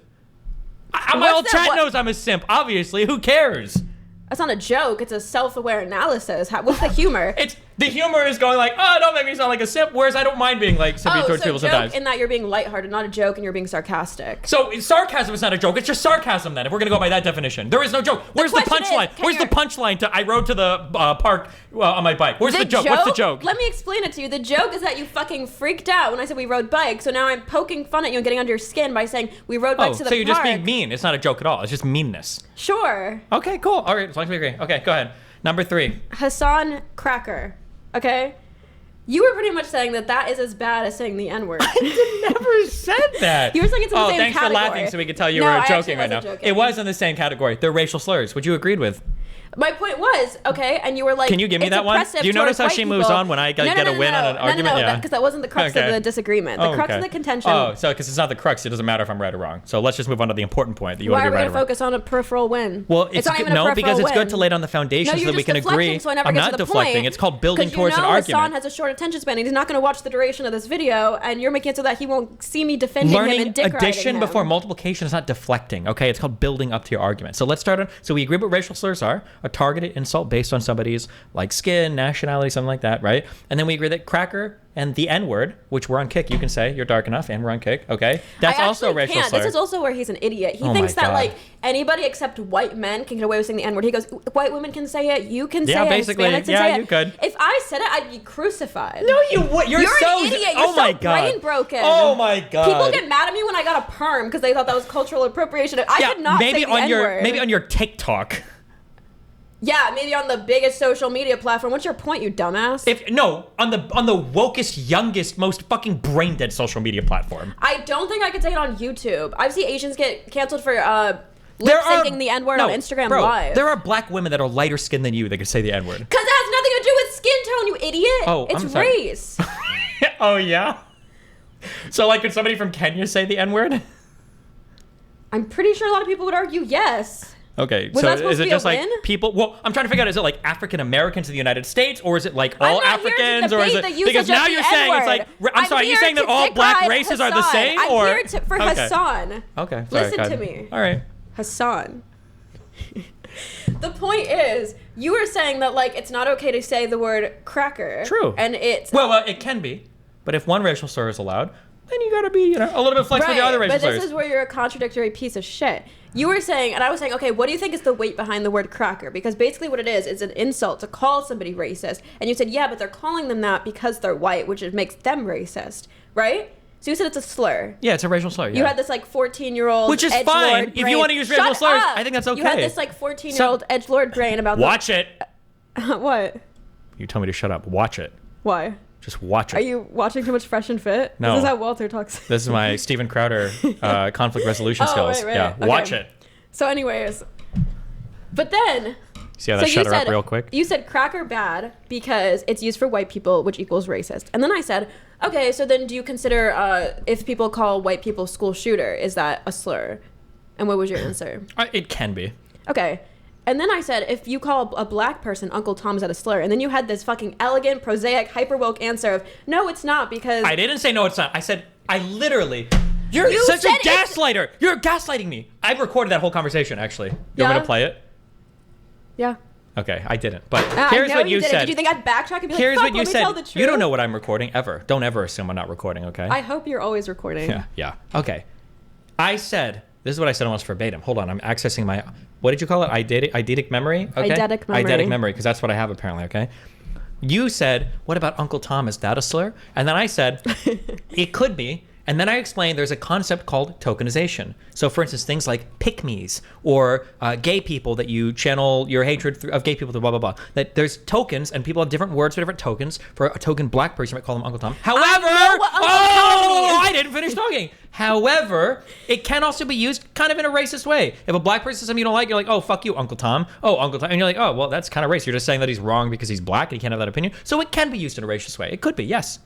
Speaker 2: My old chat knows I'm a simp. Obviously, who cares?
Speaker 1: That's not a joke. It's a self-aware analysis. What's the humor?
Speaker 2: The humor is going like, oh, don't make me sound like a simp. Whereas I don't mind being like simpy towards people sometimes.
Speaker 1: In that you're being lighthearted, not a joke, and you're being sarcastic.
Speaker 2: So sarcasm is not a joke. It's just sarcasm then. If we're gonna go by that definition, there is no joke. Where's the punchline? Where's the punchline to I rode to the park on my bike? Where's the joke? What's the joke?
Speaker 1: Let me explain it to you. The joke is that you fucking freaked out when I said we rode bikes. So now I'm poking fun at you and getting under your skin by saying we rode bikes to the park.
Speaker 2: So you're just being mean. It's not a joke at all. It's just meanness.
Speaker 1: Sure.
Speaker 2: Okay, cool. All right, as long as we agree. Okay, go ahead. Number 3.
Speaker 1: Hasan Cracker. Okay? You were pretty much saying that is as bad as saying the N-word.
Speaker 2: I never said that.
Speaker 1: You were saying it's in the same
Speaker 2: thanks
Speaker 1: category.
Speaker 2: For laughing so we could tell you were joking right now.
Speaker 1: Joking.
Speaker 2: It was in the same category. They're racial slurs, which you agreed with.
Speaker 1: My point was, okay, and you were like,
Speaker 2: can you give me that one? Do you notice how she moves on when I get a win on an argument?
Speaker 1: No, because that wasn't the crux of the disagreement. The crux of the contention.
Speaker 2: Oh, so because it's not the crux, it doesn't matter if I'm right or wrong. So let's just move on to the important point that you want to be right.
Speaker 1: Why are we going to focus on a peripheral win?
Speaker 2: Well, it's not even no, because it's good to lay down the foundation so that we can agree.
Speaker 1: So I never
Speaker 2: I'm
Speaker 1: get
Speaker 2: not
Speaker 1: to the
Speaker 2: deflecting.
Speaker 1: point,
Speaker 2: it's called building towards an argument.
Speaker 1: Hasan has a short attention span. He's not going to watch the duration of this video, and you're making it so that he won't see me defending him and dick riding him.
Speaker 2: Learning addition before multiplication is not deflecting. Okay, it's called building up to your argument. So let's start on. So we agree what racial slurs are: a targeted insult based on somebody's like skin, nationality, something like that, right? And then we agree that cracker and the N-word, which we're on Kick, you can say you're dark enough, and we're on Kick, okay? That's also a racial slur.
Speaker 1: This is also where he's an idiot. He thinks that like anybody except white men can get away with saying the N-word. He goes, white women can say it, you can say it,
Speaker 2: basically,
Speaker 1: Hispanics can say it.
Speaker 2: You could.
Speaker 1: If I said it, I'd be crucified.
Speaker 2: No, you would. You're so
Speaker 1: an idiot. You're
Speaker 2: oh my
Speaker 1: so
Speaker 2: God.
Speaker 1: brain broken.
Speaker 2: Oh my God.
Speaker 1: People get mad at me when I got a perm because they thought that was cultural appropriation. I could not say the N-word.
Speaker 2: Maybe on your TikTok.
Speaker 1: Yeah, maybe on the biggest social media platform. What's your point, you dumbass?
Speaker 2: On the wokest, youngest, most fucking brain dead social media platform.
Speaker 1: I don't think I could say it on YouTube. I've seen Asians get canceled for lip syncing the N-word on Instagram Live.
Speaker 2: There are black women that are lighter skinned than you that can say the N-word.
Speaker 1: Because it has nothing to do with skin tone, you idiot.
Speaker 2: Oh,
Speaker 1: it's
Speaker 2: I'm sorry.
Speaker 1: race.
Speaker 2: Oh yeah. So like, could somebody from Kenya say the N-word?
Speaker 1: I'm pretty sure a lot of people would argue yes.
Speaker 2: Okay,
Speaker 1: so is it just like
Speaker 2: people? Well, I'm trying to figure out, is it like African Americans in the United States, or is it like all Africans, or is it because now you're saying it's like I'm sorry, you're saying that all black races are the same, or
Speaker 1: I'm here for Hasan.
Speaker 2: Okay,
Speaker 1: listen to me.
Speaker 2: All right,
Speaker 1: Hasan. The point is, you were saying that like it's not okay to say the word cracker.
Speaker 2: True.
Speaker 1: And it's
Speaker 2: well, it can be, but if one racial slur is allowed, then you gotta be, a little bit flexible with the other racial slurs.
Speaker 1: But this is where you're a contradictory piece of shit. You were saying, and I was saying, okay, what do you think is the weight behind the word cracker? Because basically what it is an insult to call somebody racist. And you said, yeah, but they're calling them that because they're white, which makes them racist, right? So you said it's a slur.
Speaker 2: Yeah, it's a racial slur, yeah.
Speaker 1: You had this like 14-year-old
Speaker 2: which is fine. If you want to use racial slurs, I think that's okay.
Speaker 1: You had this like 14-year-old edgelord brain about
Speaker 2: Watch it.
Speaker 1: What?
Speaker 2: You told me to shut up. Watch it.
Speaker 1: Why?
Speaker 2: Just watch it.
Speaker 1: Are you watching too much Fresh and Fit?
Speaker 2: No.
Speaker 1: This is how Walter talks.
Speaker 2: This is my Steven Crowder conflict resolution skills.
Speaker 1: Right.
Speaker 2: Yeah, okay. Watch it.
Speaker 1: So anyways, but then...
Speaker 2: See how that shut her up real quick?
Speaker 1: You said cracker bad because it's used for white people, which equals racist. And then I said, okay, so then do you consider if people call white people school shooter, is that a slur? And what was your answer?
Speaker 2: It can be.
Speaker 1: Okay. And then I said, if you call a black person Uncle Tom, is that a slur? And then you had this fucking elegant, prosaic, hyper-woke answer of, no, it's not because...
Speaker 2: I didn't say no, it's not. I said, I literally... You're such a gaslighter! You're gaslighting me! I recorded that whole conversation, actually. You want me to play it?
Speaker 1: Yeah.
Speaker 2: Okay, I didn't. But here's what you said.
Speaker 1: Did you think I'd backtrack and be like,
Speaker 2: here's
Speaker 1: fuck,
Speaker 2: what you
Speaker 1: let me
Speaker 2: said.
Speaker 1: tell the truth?
Speaker 2: You don't know what I'm recording, ever. Don't ever assume I'm not recording, okay?
Speaker 1: I hope you're always recording.
Speaker 2: Yeah. Okay. I said... This is what I said almost verbatim. Hold on, I'm accessing my... What did you call it? Eidetic memory? Okay.
Speaker 1: Eidetic memory.
Speaker 2: Eidetic memory, because that's what I have apparently, okay? You said, what about Uncle Tom? Is that a slur? And then I said, it could be, And then I explained there's a concept called tokenization. So for instance, things like pick-me's or gay people, that you channel your hatred of gay people to blah, blah, blah. That there's tokens, and people have different words for different tokens. For a token black person, you might call them Uncle Tom. However, I didn't finish talking. However, it can also be used kind of in a racist way. If a black person says something you don't like, you're like, oh, fuck you, Uncle Tom. Oh, Uncle Tom. And you're like, oh, well, that's kind of racist. You're just saying that he's wrong because he's black and he can't have that opinion. So it can be used in a racist way. It could be, yes.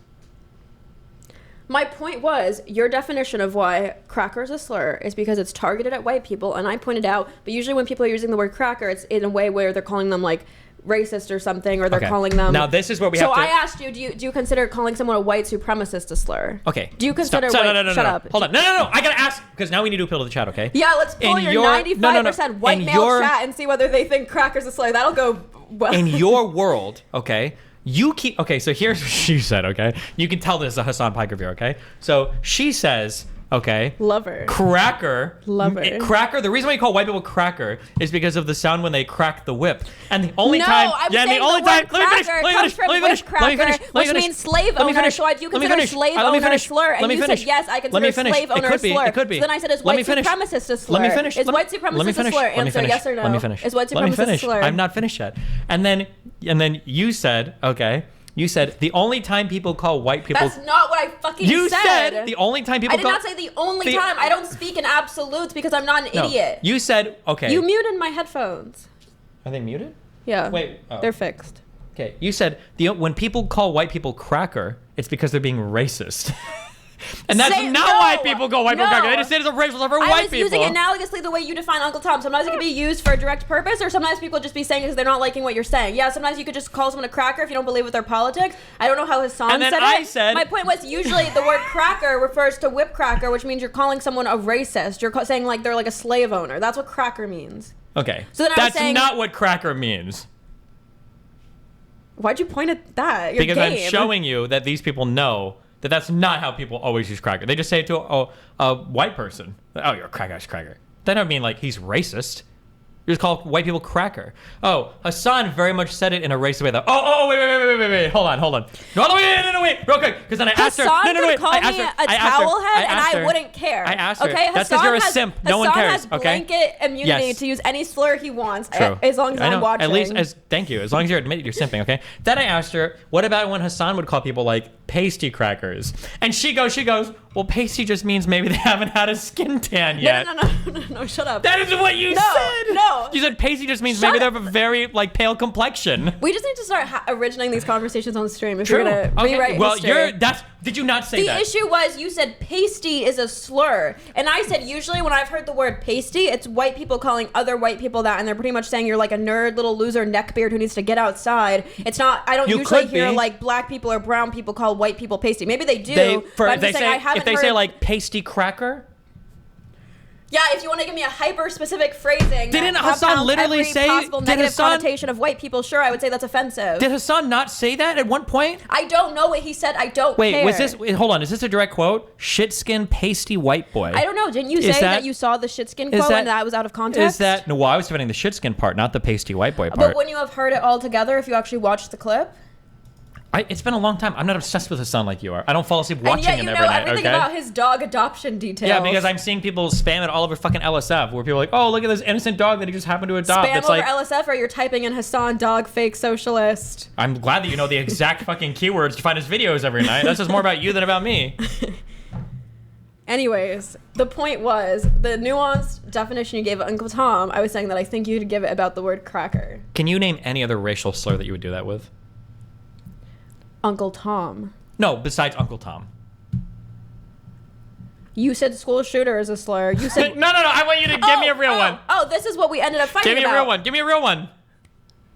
Speaker 3: My point was, your definition of why cracker is a slur is because it's targeted at white people, and I pointed out, but usually when people are using the word cracker, it's in a way where they're calling them like racist or something, or they're calling them.
Speaker 2: Now this is where we have to.
Speaker 3: So I asked you, do you consider calling someone a white supremacist a slur?
Speaker 2: Okay.
Speaker 3: Do you consider
Speaker 2: Stop.
Speaker 3: white?
Speaker 2: No.
Speaker 3: Shut up.
Speaker 2: Hold on. No. I gotta ask, because now we need to appeal to the chat. Okay.
Speaker 3: Yeah, let's pull your 95% white male chat and see whether they think cracker's a slur. That'll go well.
Speaker 2: In your world, okay. So here's what she said, okay? You can tell this is a Hasan Piker view, okay? So she says, okay.
Speaker 3: Love her.
Speaker 2: Cracker.
Speaker 3: Love her.
Speaker 2: Cracker, the reason why you call white people cracker is because of the sound when they crack the whip. And the only time.
Speaker 3: I'm saying the word cracker comes from whip cracker, which means slave owner. So you consider slave owner a slur, and you said, yes, I consider slave owner a slur.
Speaker 2: It could be.
Speaker 3: So then I said, is white supremacist a slur?
Speaker 2: Let me finish.
Speaker 3: Is white supremacist a slur? Answer yes or no.
Speaker 2: Let me finish.
Speaker 3: Is white supremacist a slur?
Speaker 2: I'm not finished yet. And then you said, okay. You said the only time people call white people.
Speaker 3: That's not what I fucking said.
Speaker 2: You said the only time people.
Speaker 3: I did not say the only time. I don't speak in absolutes because I'm not an idiot.
Speaker 2: You said okay.
Speaker 3: You muted my headphones.
Speaker 2: Are they muted?
Speaker 3: Yeah.
Speaker 2: Wait. Oh.
Speaker 3: They're fixed.
Speaker 2: Okay. You said when people call white people cracker, it's because they're being racist. And that's not why people call white people cracker. They just say it's a racial slur for white people. I was using
Speaker 3: analogously the way you define Uncle Tom. Sometimes it can be used for a direct purpose, or sometimes people just be saying it because they're not liking what you're saying. Yeah, sometimes you could just call someone a cracker if you don't believe with their politics. I don't know how Hasan said it. My point was, usually the word cracker refers to whip cracker, which means you're calling someone a racist. You're saying like they're like a slave owner. That's what cracker means.
Speaker 2: Okay. So then that's not what cracker means.
Speaker 3: Why'd you point at that?
Speaker 2: Because I'm showing you that these people know that that's not how people always use cracker. They just say it to a white person. Oh, you're a cracker. That don't mean like he's racist. You just call white people cracker. Oh, Hasan very much said it in a racist way though. Oh, wait. Hold on. No, wait, real quick. Because then I asked her.
Speaker 3: Hasan could call me a towel head and I wouldn't care.
Speaker 2: I asked her.
Speaker 3: Okay,
Speaker 2: that's because you're a simp. No one cares.
Speaker 3: Hasan has blanket immunity to use any slur he wants.
Speaker 2: True.
Speaker 3: As long as I'm watching.
Speaker 2: At least, thank you. As long as you're admitted you're simping, okay? Then I asked her, what about when Hasan would call people like pasty crackers? And she goes, well, pasty just means maybe they haven't had a skin tan yet.
Speaker 3: No, shut up.
Speaker 2: That is what you said.
Speaker 3: No.
Speaker 2: You said pasty just means maybe they have a very like pale complexion.
Speaker 3: We just need to start originating these conversations on stream if you're gonna rewrite history.
Speaker 2: Did you not say that?
Speaker 3: The issue was you said pasty is a slur, and I said usually when I've heard the word pasty, it's white people calling other white people that, and they're pretty much saying you're like a nerd little loser neckbeard who needs to get outside. It's not. I don't usually hear like black people or brown people call white people pasty. Maybe they do.
Speaker 2: If they say like pasty cracker.
Speaker 3: Yeah, if you want to give me a hyper-specific phrasing.
Speaker 2: Didn't Hasan literally say?
Speaker 3: Possible negative connotation of white people? Sure, I would say that's offensive.
Speaker 2: Did Hasan not say that at one point?
Speaker 3: I don't know what he said. I don't care.
Speaker 2: Hold on. Is this a direct quote? Shit-skin pasty white boy.
Speaker 3: I don't know. Didn't you say that you saw the shit-skin quote and that was out of context?
Speaker 2: No, I was defending the shit-skin part, not the pasty white boy part.
Speaker 3: But wouldn't you have heard it all together if you actually watched the clip?
Speaker 2: It's been a long time. I'm not obsessed with Hasan like you are. I don't fall asleep watching him every night.
Speaker 3: And yet you know everything about his dog adoption details.
Speaker 2: Yeah, because I'm seeing people spam it all over fucking LSF, where people are like, oh, look at this innocent dog that he just happened to adopt.
Speaker 3: Spam over LSF, or you're typing in Hasan dog fake socialist.
Speaker 2: I'm glad that you know the exact fucking keywords to find his videos every night. That says more about you than about me.
Speaker 3: Anyways, the point was, the nuanced definition you gave of Uncle Tom, I was saying that I think you'd give it about the word cracker.
Speaker 2: Can you name any other racial slur that you would do that with?
Speaker 3: Uncle Tom.
Speaker 2: No, besides Uncle Tom.
Speaker 3: You said school shooter is a slur. You said
Speaker 2: no. I want you to give me a real one.
Speaker 3: Oh, this is what we ended up fighting about.
Speaker 2: Give me a real one.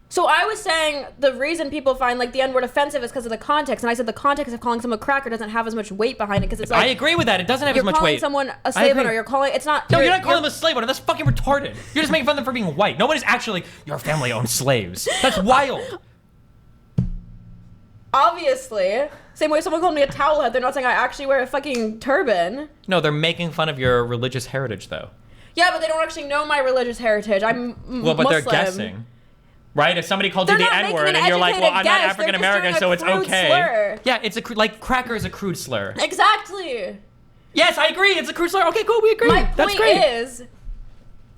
Speaker 3: So I was saying the reason people find like the N-word offensive is because of the context, and I said the context of calling someone a cracker doesn't have as much weight behind it because it's like
Speaker 2: I agree with that. It doesn't have as much weight.
Speaker 3: You're calling someone a slave owner. You're calling it's not.
Speaker 2: No, you're not calling them a slave owner. That's fucking retarded. You're just making fun of them for being white. Nobody's actually like your family owned slaves. That's wild.
Speaker 3: Obviously. Same way someone called me a towel head, they're not saying I actually wear a fucking turban.
Speaker 2: No, they're making fun of your religious heritage, though.
Speaker 3: Yeah, but they don't actually know my religious heritage. I'm Muslim.
Speaker 2: But they're guessing. Right? If somebody called you the N-word and you're like, well, I'm not African American, so it's okay. Slur. Yeah, it's like cracker is a crude slur.
Speaker 3: Exactly.
Speaker 2: Yes, I agree. It's a crude slur. Okay, cool. We agree.
Speaker 3: My
Speaker 2: That's
Speaker 3: point
Speaker 2: great.
Speaker 3: is,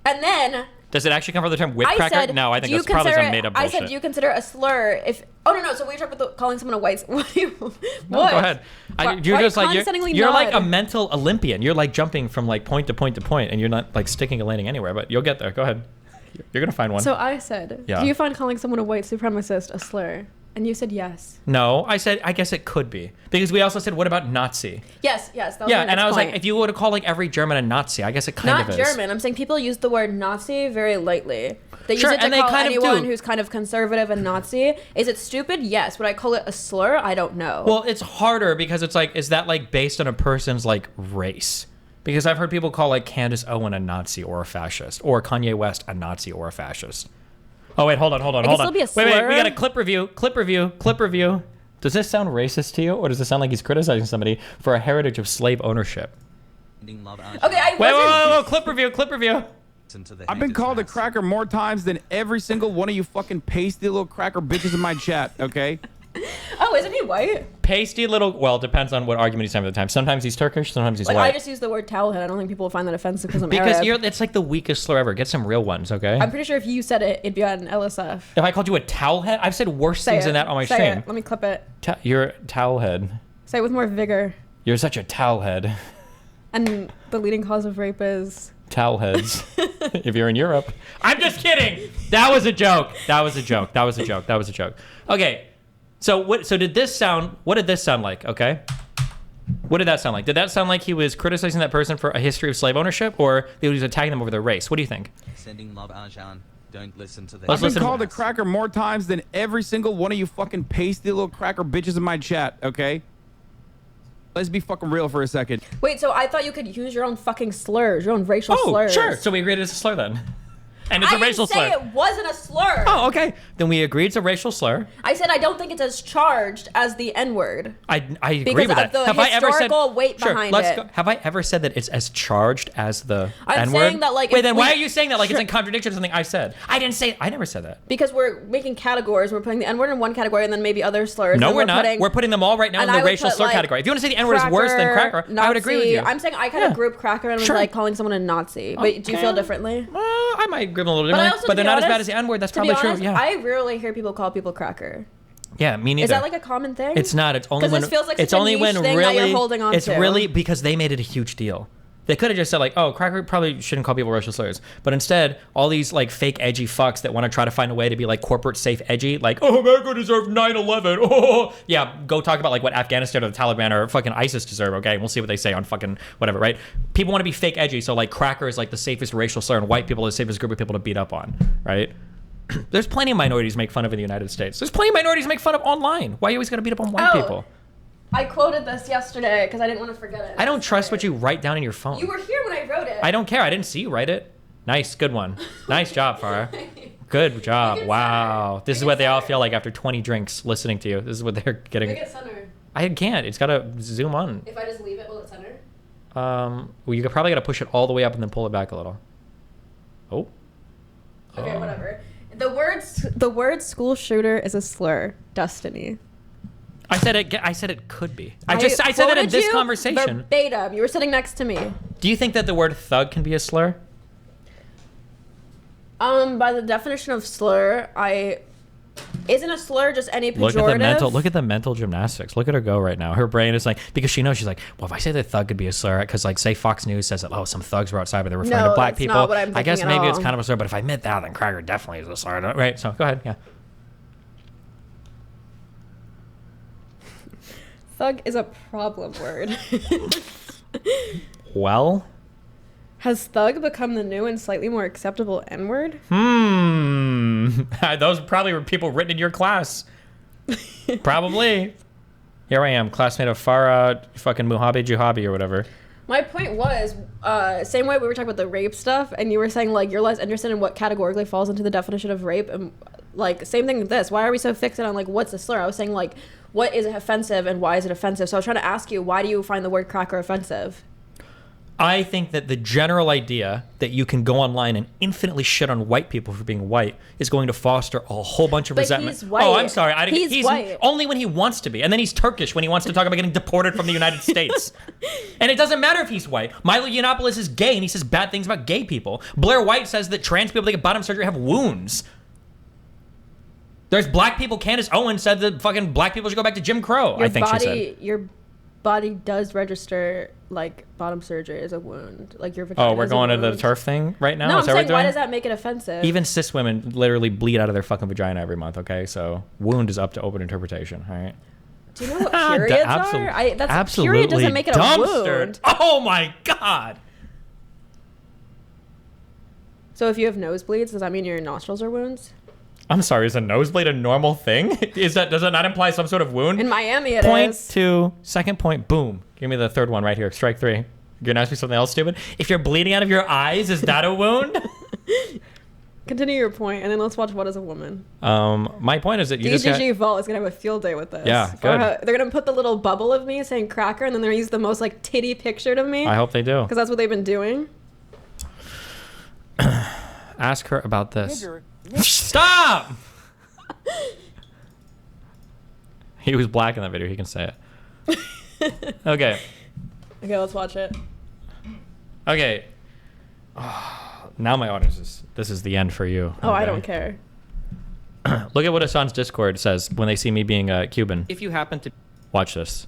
Speaker 3: and then...
Speaker 2: Does it actually come from the term whip cracker? No, I think that's probably some made up bullshit.
Speaker 3: I said, do you consider a slur if... Oh, no. So we talked about calling someone a white... What?
Speaker 2: No, go ahead. You're just like... You're like a mental Olympian. You're like jumping from like point to point to point, and you're not like sticking a landing anywhere, but you'll get there. Go ahead. You're going to find one.
Speaker 1: So I said, do you find calling someone a white supremacist a slur? And you said yes.
Speaker 2: No, I said, I guess it could be. Because we also said, what about Nazi?
Speaker 3: Yes. That was
Speaker 2: and I was like, if you were to call like every German a Nazi, I guess it kind of is.
Speaker 3: Not German. I'm saying people use the word Nazi very lightly. They use it to call anyone who's kind of conservative a Nazi. Is it stupid? Yes. Would I call it a slur? I don't know.
Speaker 2: Well, it's harder because it's like, is that like based on a person's like race? Because I've heard people call like Candace Owen a Nazi or a fascist, or Kanye West a Nazi or a fascist. Oh, wait, hold on.
Speaker 3: Still be a slur.
Speaker 2: Wait, we got a clip review. Does this sound racist to you, or does it sound like he's criticizing somebody for a heritage of slave ownership?
Speaker 3: Okay,
Speaker 2: wait, clip review.
Speaker 4: I've been called a cracker more times than every single one of you fucking pasty little cracker bitches in my chat, okay?
Speaker 3: Oh, isn't he white?
Speaker 2: Pasty little... Well, it depends on what argument he's having at the time. Sometimes he's Turkish, sometimes he's white.
Speaker 3: I just use the word towelhead. I don't think people will find that offensive because I'm
Speaker 2: Arab.
Speaker 3: Arab.
Speaker 2: It's like the weakest slur ever. Get some real ones, okay?
Speaker 3: I'm pretty sure if you said it, it'd be on LSF.
Speaker 2: If I called you a towelhead? I've said worse things than that on my stream.
Speaker 3: Let me clip it.
Speaker 2: You're a towelhead.
Speaker 3: Say it with more vigor.
Speaker 2: You're such a towelhead.
Speaker 3: And the leading cause of rape is...
Speaker 2: Towelheads. If you're in Europe. I'm just kidding. That was a joke. Okay. So did this sound, what did this sound like, okay? What did that sound like? Did that sound like he was criticizing that person for a history of slave ownership, or he was attacking them over their race? What do you think?
Speaker 5: Sending love, Arjan. Don't listen to this.
Speaker 4: I've been called a cracker more times than every single one of you fucking pasty little cracker bitches in my chat, okay? Let's be fucking real for a second.
Speaker 3: Wait, so I thought you could use your own fucking slurs, your own racial slurs.
Speaker 2: Oh, sure. So we agreed it's a slur then. And it's a racial slur.
Speaker 3: I didn't say it wasn't a slur.
Speaker 2: Oh, okay. Then we agreed it's a racial slur.
Speaker 3: I said I don't think it's as charged as the N-word.
Speaker 2: I agree with that.
Speaker 3: Because of the historical weight behind it.
Speaker 2: Have I ever said that it's as charged as the N-word?
Speaker 3: I'm saying that like...
Speaker 2: Wait, then why are you saying that like it's in contradiction to something I said? I never said that.
Speaker 3: Because we're making categories. We're putting the N-word in one category and then maybe other slurs.
Speaker 2: No, we're not. We're putting them all right now in the racial slur category. If you want to say the N-word is worse than cracker, I would agree with you.
Speaker 3: I'm saying I kind of group cracker and was like calling someone a Nazi. But do you feel differently?
Speaker 2: I might group them a little differently. But they're not as bad as the N-word. That's probably true. Yeah.
Speaker 3: I rarely hear people call people cracker.
Speaker 2: Yeah, me neither.
Speaker 3: Is that like a common thing?
Speaker 2: It's not. It's only when
Speaker 3: this feels like
Speaker 2: it's only when
Speaker 3: thing
Speaker 2: really
Speaker 3: that you're holding on
Speaker 2: it's
Speaker 3: to.
Speaker 2: really because they made it a huge deal. They could have just said like, "Oh, cracker probably shouldn't call people racial slurs," but instead, all these like fake edgy fucks that want to try to find a way to be like corporate safe edgy, like, "Oh, America deserved 9/11." Oh, yeah, go talk about like what Afghanistan or the Taliban or fucking ISIS deserve. Okay, we'll see what they say on fucking whatever, right? People want to be fake edgy, so like cracker is like the safest racial slur, and white people are the safest group of people to beat up on, right? There's plenty of minorities make fun of in the United States. There's plenty of minorities make fun of online. Why you always gotta beat up on white people?
Speaker 3: I quoted this yesterday because I didn't want to forget it.
Speaker 2: I don't trust what you write down in your phone.
Speaker 3: You were here when I wrote it.
Speaker 2: I don't care. I didn't see you write it. Nice, good one. Nice job, Farha. Good job. Wow. This is what they all feel like after 20 drinks listening to you. This is what they're getting.
Speaker 3: Make it center.
Speaker 2: I can't. It's gotta zoom on.
Speaker 3: If I just leave it, will it center?
Speaker 2: Well, you probably gotta push it all the way up and then pull it back a little. Oh.
Speaker 3: Okay, whatever. The word school shooter is a slur. Destiny.
Speaker 2: I said it could be. I said that in this conversation.
Speaker 3: Verbatim. You were sitting next to me.
Speaker 2: Do you think that the word thug can be a slur?
Speaker 3: By the definition of slur, isn't a slur just any pejorative?
Speaker 2: Look at the mental gymnastics. Look at her go right now. Her brain is like, because she knows, she's like, well, if I say that thug could be a slur, because like say Fox News says that, oh, some thugs were outside, but they're referring to black people.
Speaker 3: Not what I'm
Speaker 2: I guess
Speaker 3: thinking
Speaker 2: maybe it's kind of a slur, but if I admit that, then cracker definitely is a slur, right? So go ahead, yeah.
Speaker 3: Thug is a problem word.
Speaker 2: Well?
Speaker 3: Has thug become the new and slightly more acceptable N-word?
Speaker 2: Those probably were people written in your class. Probably. Here I am, classmate of Farha, fucking Muhabi Juhabi or whatever.
Speaker 3: My point was, same way we were talking about the rape stuff, and you were saying, like, you're less interested in what categorically falls into the definition of rape, and, like, same thing with this. Why are we so fixated on, like, what's a slur? I was saying, like, what is offensive and why is it offensive? So I was trying to ask you, why do you find the word cracker offensive?
Speaker 2: I think that the general idea that you can go online and infinitely shit on white people for being white is going to foster a whole bunch of resentment.
Speaker 3: He's white.
Speaker 2: Oh, I'm sorry.
Speaker 3: He's white.
Speaker 2: Only when he wants to be. And then he's Turkish when he wants to talk about getting deported from the United States. And it doesn't matter if he's white. Milo Yiannopoulos is gay and he says bad things about gay people. Blair White says that trans people that get bottom surgery have wounds. There's black people. Candace Owens said that fucking black people should go back to Jim Crow, I think she said.
Speaker 3: Your body does register like bottom surgery as a wound, like your vagina.
Speaker 2: Oh, we're going to the turf thing right now?
Speaker 3: No,
Speaker 2: I'm
Speaker 3: saying why does that make it offensive?
Speaker 2: Even cis women literally bleed out of their fucking vagina every month. Okay, so wound is up to open interpretation. All right.
Speaker 3: Do you know what periods are? That's period doesn't make it a wound.
Speaker 2: Oh my god.
Speaker 3: So if you have nosebleeds, does that mean your nostrils are wounds?
Speaker 2: I'm sorry, is a nosebleed a normal thing? Does that not imply some sort of wound?
Speaker 3: In Miami, it is.
Speaker 2: Point two, second point, boom. Give me the third one right here. Strike three. You're gonna ask me something else stupid? If you're bleeding out of your eyes, is that a wound?
Speaker 3: Continue your point, and then let's watch What Is a Woman.
Speaker 2: My point is that you
Speaker 3: DGG Vault is gonna have a field day with this.
Speaker 2: Yeah, good.
Speaker 3: They're gonna put the little bubble of me saying cracker, and then they're gonna use the most like titty picture of me.
Speaker 2: I hope they do.
Speaker 3: Because that's what they've been doing.
Speaker 2: Ask her about this. Stop! He was black in that video. He can say it. Okay.
Speaker 3: Okay, let's watch it.
Speaker 2: Okay. Now my audience is... This is the end for you.
Speaker 3: Oh, I don't care.
Speaker 2: Look at what Hasan's Discord says when they see me being Cuban. If you happen to... Watch this.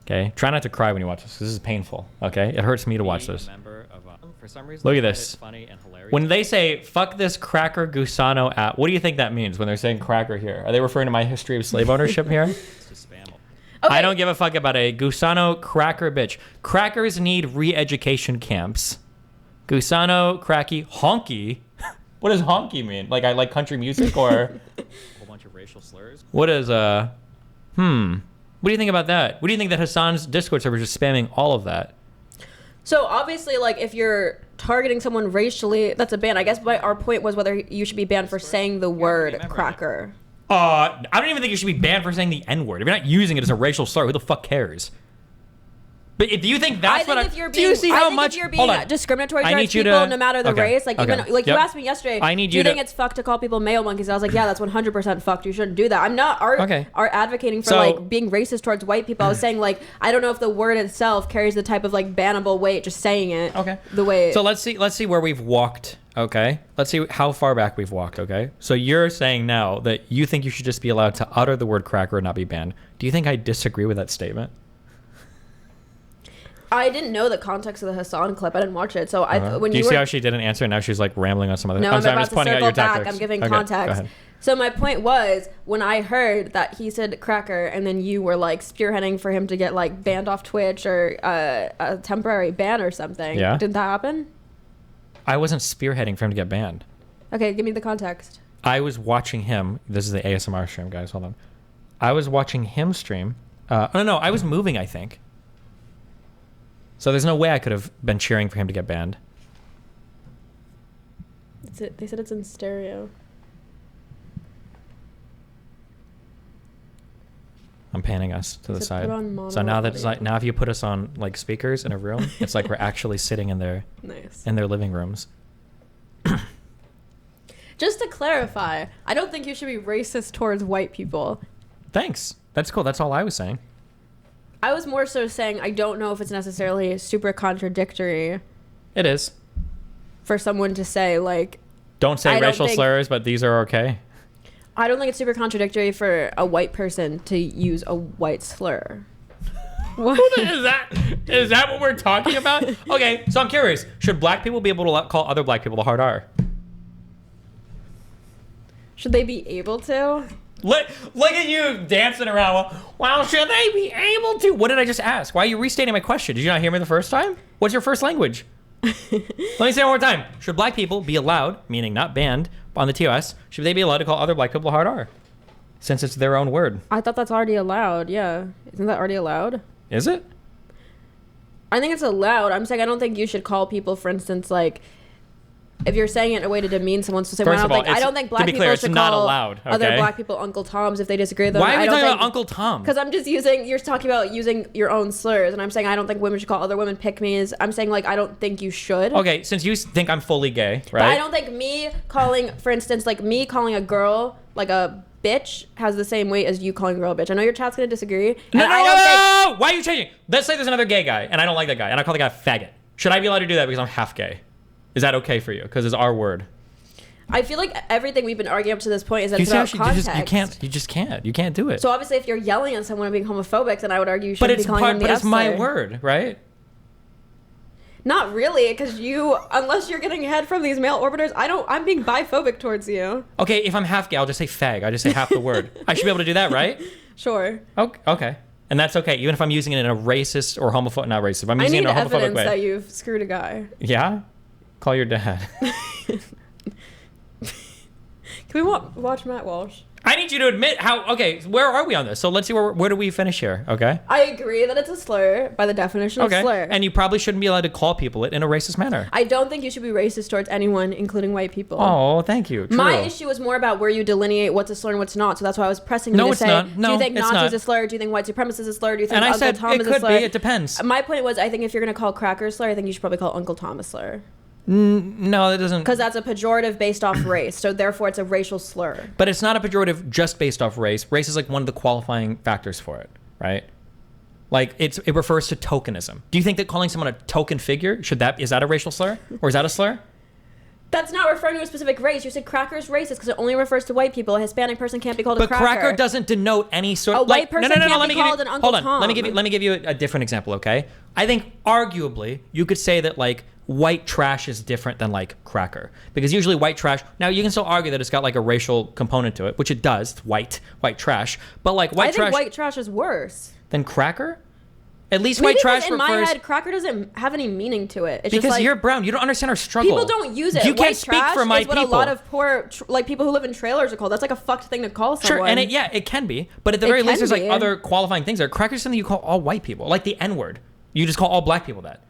Speaker 2: Okay? Try not to cry when you watch this. This is painful. Okay? It hurts me to watch this. For some reason, look at this. Funny and hilarious. When they say, fuck this cracker Gusano app, what do you think that means when they're saying cracker here? Are they referring to my history of slave ownership here?
Speaker 3: Okay.
Speaker 2: I don't give a fuck about a Gusano cracker bitch. Crackers need re-education camps. Gusano, cracky, honky. What does honky mean? Like I like country music or... A whole bunch of racial slurs? What is, What do you think about that? What do you think that Hasan's Discord server is just spamming all of that?
Speaker 3: So obviously, like, if you're targeting someone racially, that's a ban. I guess our point was whether you should be banned for saying the word cracker.
Speaker 2: I don't even think you should be banned for saying the N-word. If you're not using it as a racial slur, who the fuck cares? But do you think that's what do you see how much...
Speaker 3: If you're being discriminatory towards people, no matter the race, like even like you asked me yesterday, do you think it's fucked to call people male monkeys? I was like, yeah, that's 100% fucked. You shouldn't do that. I'm not advocating for like being racist towards white people. I was saying like I don't know if the word itself carries the type of like bannable weight just saying it. Okay. The way.
Speaker 2: So let's see where we've walked. Okay. Let's see how far back we've walked. Okay. So you're saying now that you think you should just be allowed to utter the word cracker and not be banned. Do you think I disagree with that statement?
Speaker 3: I didn't know the context of the Hasan clip. I didn't watch it. So when
Speaker 2: do you see how she didn't answer? And now she's like rambling on some other.
Speaker 3: No,
Speaker 2: I'm
Speaker 3: just pointing out your tactics. I'm giving context. So my point was when I heard that he said cracker, and then you were like spearheading for him to get like banned off Twitch or a temporary ban or something. Yeah. Didn't that happen?
Speaker 2: I wasn't spearheading for him to get banned.
Speaker 3: Okay, give me the context.
Speaker 2: I was watching him. This is the ASMR stream, guys. Hold on. I was watching him stream. No, I was moving, I think. So there's no way I could have been cheering for him to get banned.
Speaker 3: They said it's in stereo.
Speaker 2: I'm panning us to the side. So now that it's like now if you put us on like speakers in a room, it's like we're actually sitting in their in their living rooms.
Speaker 3: Just to clarify, I don't think you should be racist towards white people.
Speaker 2: Thanks. That's cool. That's all I was saying.
Speaker 3: I was more so saying I don't know if it's necessarily super contradictory.
Speaker 2: It is.
Speaker 3: For someone to say like...
Speaker 2: Don't say racial slurs, but these are okay.
Speaker 3: I don't think it's super contradictory for a white person to use a white slur.
Speaker 2: What is that? Is that what we're talking about? Okay, so I'm curious. Should black people be able to call other black people the hard R?
Speaker 3: Should they be able to?
Speaker 2: Look at you dancing around. Well, should they be able to? What did I just ask? Why are you restating my question? Did you not hear me the first time? What's your first language? Let me say it one more time. Should black people be allowed, meaning not banned, on the TOS, should they be allowed to call other black people hard R? Since it's their own word.
Speaker 3: I thought that's already allowed, yeah. Isn't that already allowed?
Speaker 2: Is it?
Speaker 3: I think it's allowed. I'm saying I don't think you should call people, for instance, like... if you're saying it in a way to demean someone, so
Speaker 2: First of all,
Speaker 3: I don't think black people
Speaker 2: clear,
Speaker 3: should
Speaker 2: not
Speaker 3: call
Speaker 2: allowed, okay?
Speaker 3: other black people Uncle Toms if they disagree with them.
Speaker 2: Why are we talking about Uncle Tom?
Speaker 3: Because I'm just you're talking about using your own slurs, and I'm saying I don't think women should call other women pick-me's. I'm saying, like, I don't think you should.
Speaker 2: Okay, since you think I'm fully gay, right?
Speaker 3: But I don't think me calling, for instance, like me calling a girl, like a bitch has the same weight as you calling a girl a bitch. I know your chat's gonna disagree.
Speaker 2: No! Why are you changing? Let's say there's another gay guy, and I don't like that guy, and I call the guy a faggot. Should I be allowed to do that because I'm half gay? Is that okay for you? Because it's our word.
Speaker 3: I feel like everything we've been arguing up to this point is that it's about context.
Speaker 2: You just can't. You can't do it.
Speaker 3: So obviously, if you're yelling at someone and being homophobic, then I would argue you shouldn't be calling them the F slur.
Speaker 2: But it's my word, right?
Speaker 3: Not really, because unless you're getting head from these male orbiters, I'm being biphobic towards you.
Speaker 2: Okay, if I'm half gay, I'll just say fag. I just say half the word. I should be able to do that, right?
Speaker 3: Sure.
Speaker 2: Okay. And that's okay, even if I'm using it in a racist or homophobic, not racist, if I'm using it in a homophobic way.
Speaker 3: I need evidence that you've screwed a guy.
Speaker 2: Yeah? Call your dad.
Speaker 3: Can we watch Matt Walsh?
Speaker 2: I need you to admit okay, where are we on this? So let's see where do we finish here, okay?
Speaker 3: I agree that it's a slur by the definition of slur.
Speaker 2: And you probably shouldn't be allowed to call people it in a racist manner.
Speaker 3: I don't think you should be racist towards anyone, including white people.
Speaker 2: Oh, thank you. True.
Speaker 3: My issue was more about where you delineate what's a slur and what's not. So that's why I was pressing you to say, do you think Nazi is a slur? Do you think white supremacist is a slur? Do you think Uncle Tom is a slur?
Speaker 2: It could be. It depends.
Speaker 3: My point was, I think if you're going to call cracker a slur, I think you should probably call Uncle Tom a slur.
Speaker 2: No, that doesn't.
Speaker 3: Because that's a pejorative based off race, so therefore it's a racial slur.
Speaker 2: But it's not a pejorative just based off race. Race is like one of the qualifying factors for it, right? Like it refers to tokenism. Do you think that calling someone a token figure is that a racial slur, or is that a slur?
Speaker 3: That's not referring to a specific race. You said cracker is racist because it only refers to white people. A Hispanic person can't be called a cracker.
Speaker 2: But cracker doesn't denote any sort of...
Speaker 3: A white person can't be called an Uncle Tom.
Speaker 2: Hold on. Let me give you a different example, okay? I think arguably you could say that like white trash is different than like cracker, because usually white trash, now you can still argue that it's got like a racial component to it, which it does. It's white trash, but like
Speaker 3: I think white trash is worse
Speaker 2: than cracker. At least white trash
Speaker 3: in my head, cracker doesn't have any meaning to it. It's
Speaker 2: because
Speaker 3: just like,
Speaker 2: you're brown. You don't understand our struggle.
Speaker 3: People don't use it.
Speaker 2: You can't speak for my people.
Speaker 3: What a lot of poor, like people who live in trailers are called. That's like a fucked thing to call someone.
Speaker 2: Sure, and it can be. But at the very least, there's like other qualifying things there. Cracker is something you call all white people, like the N-word. You just call all black people that.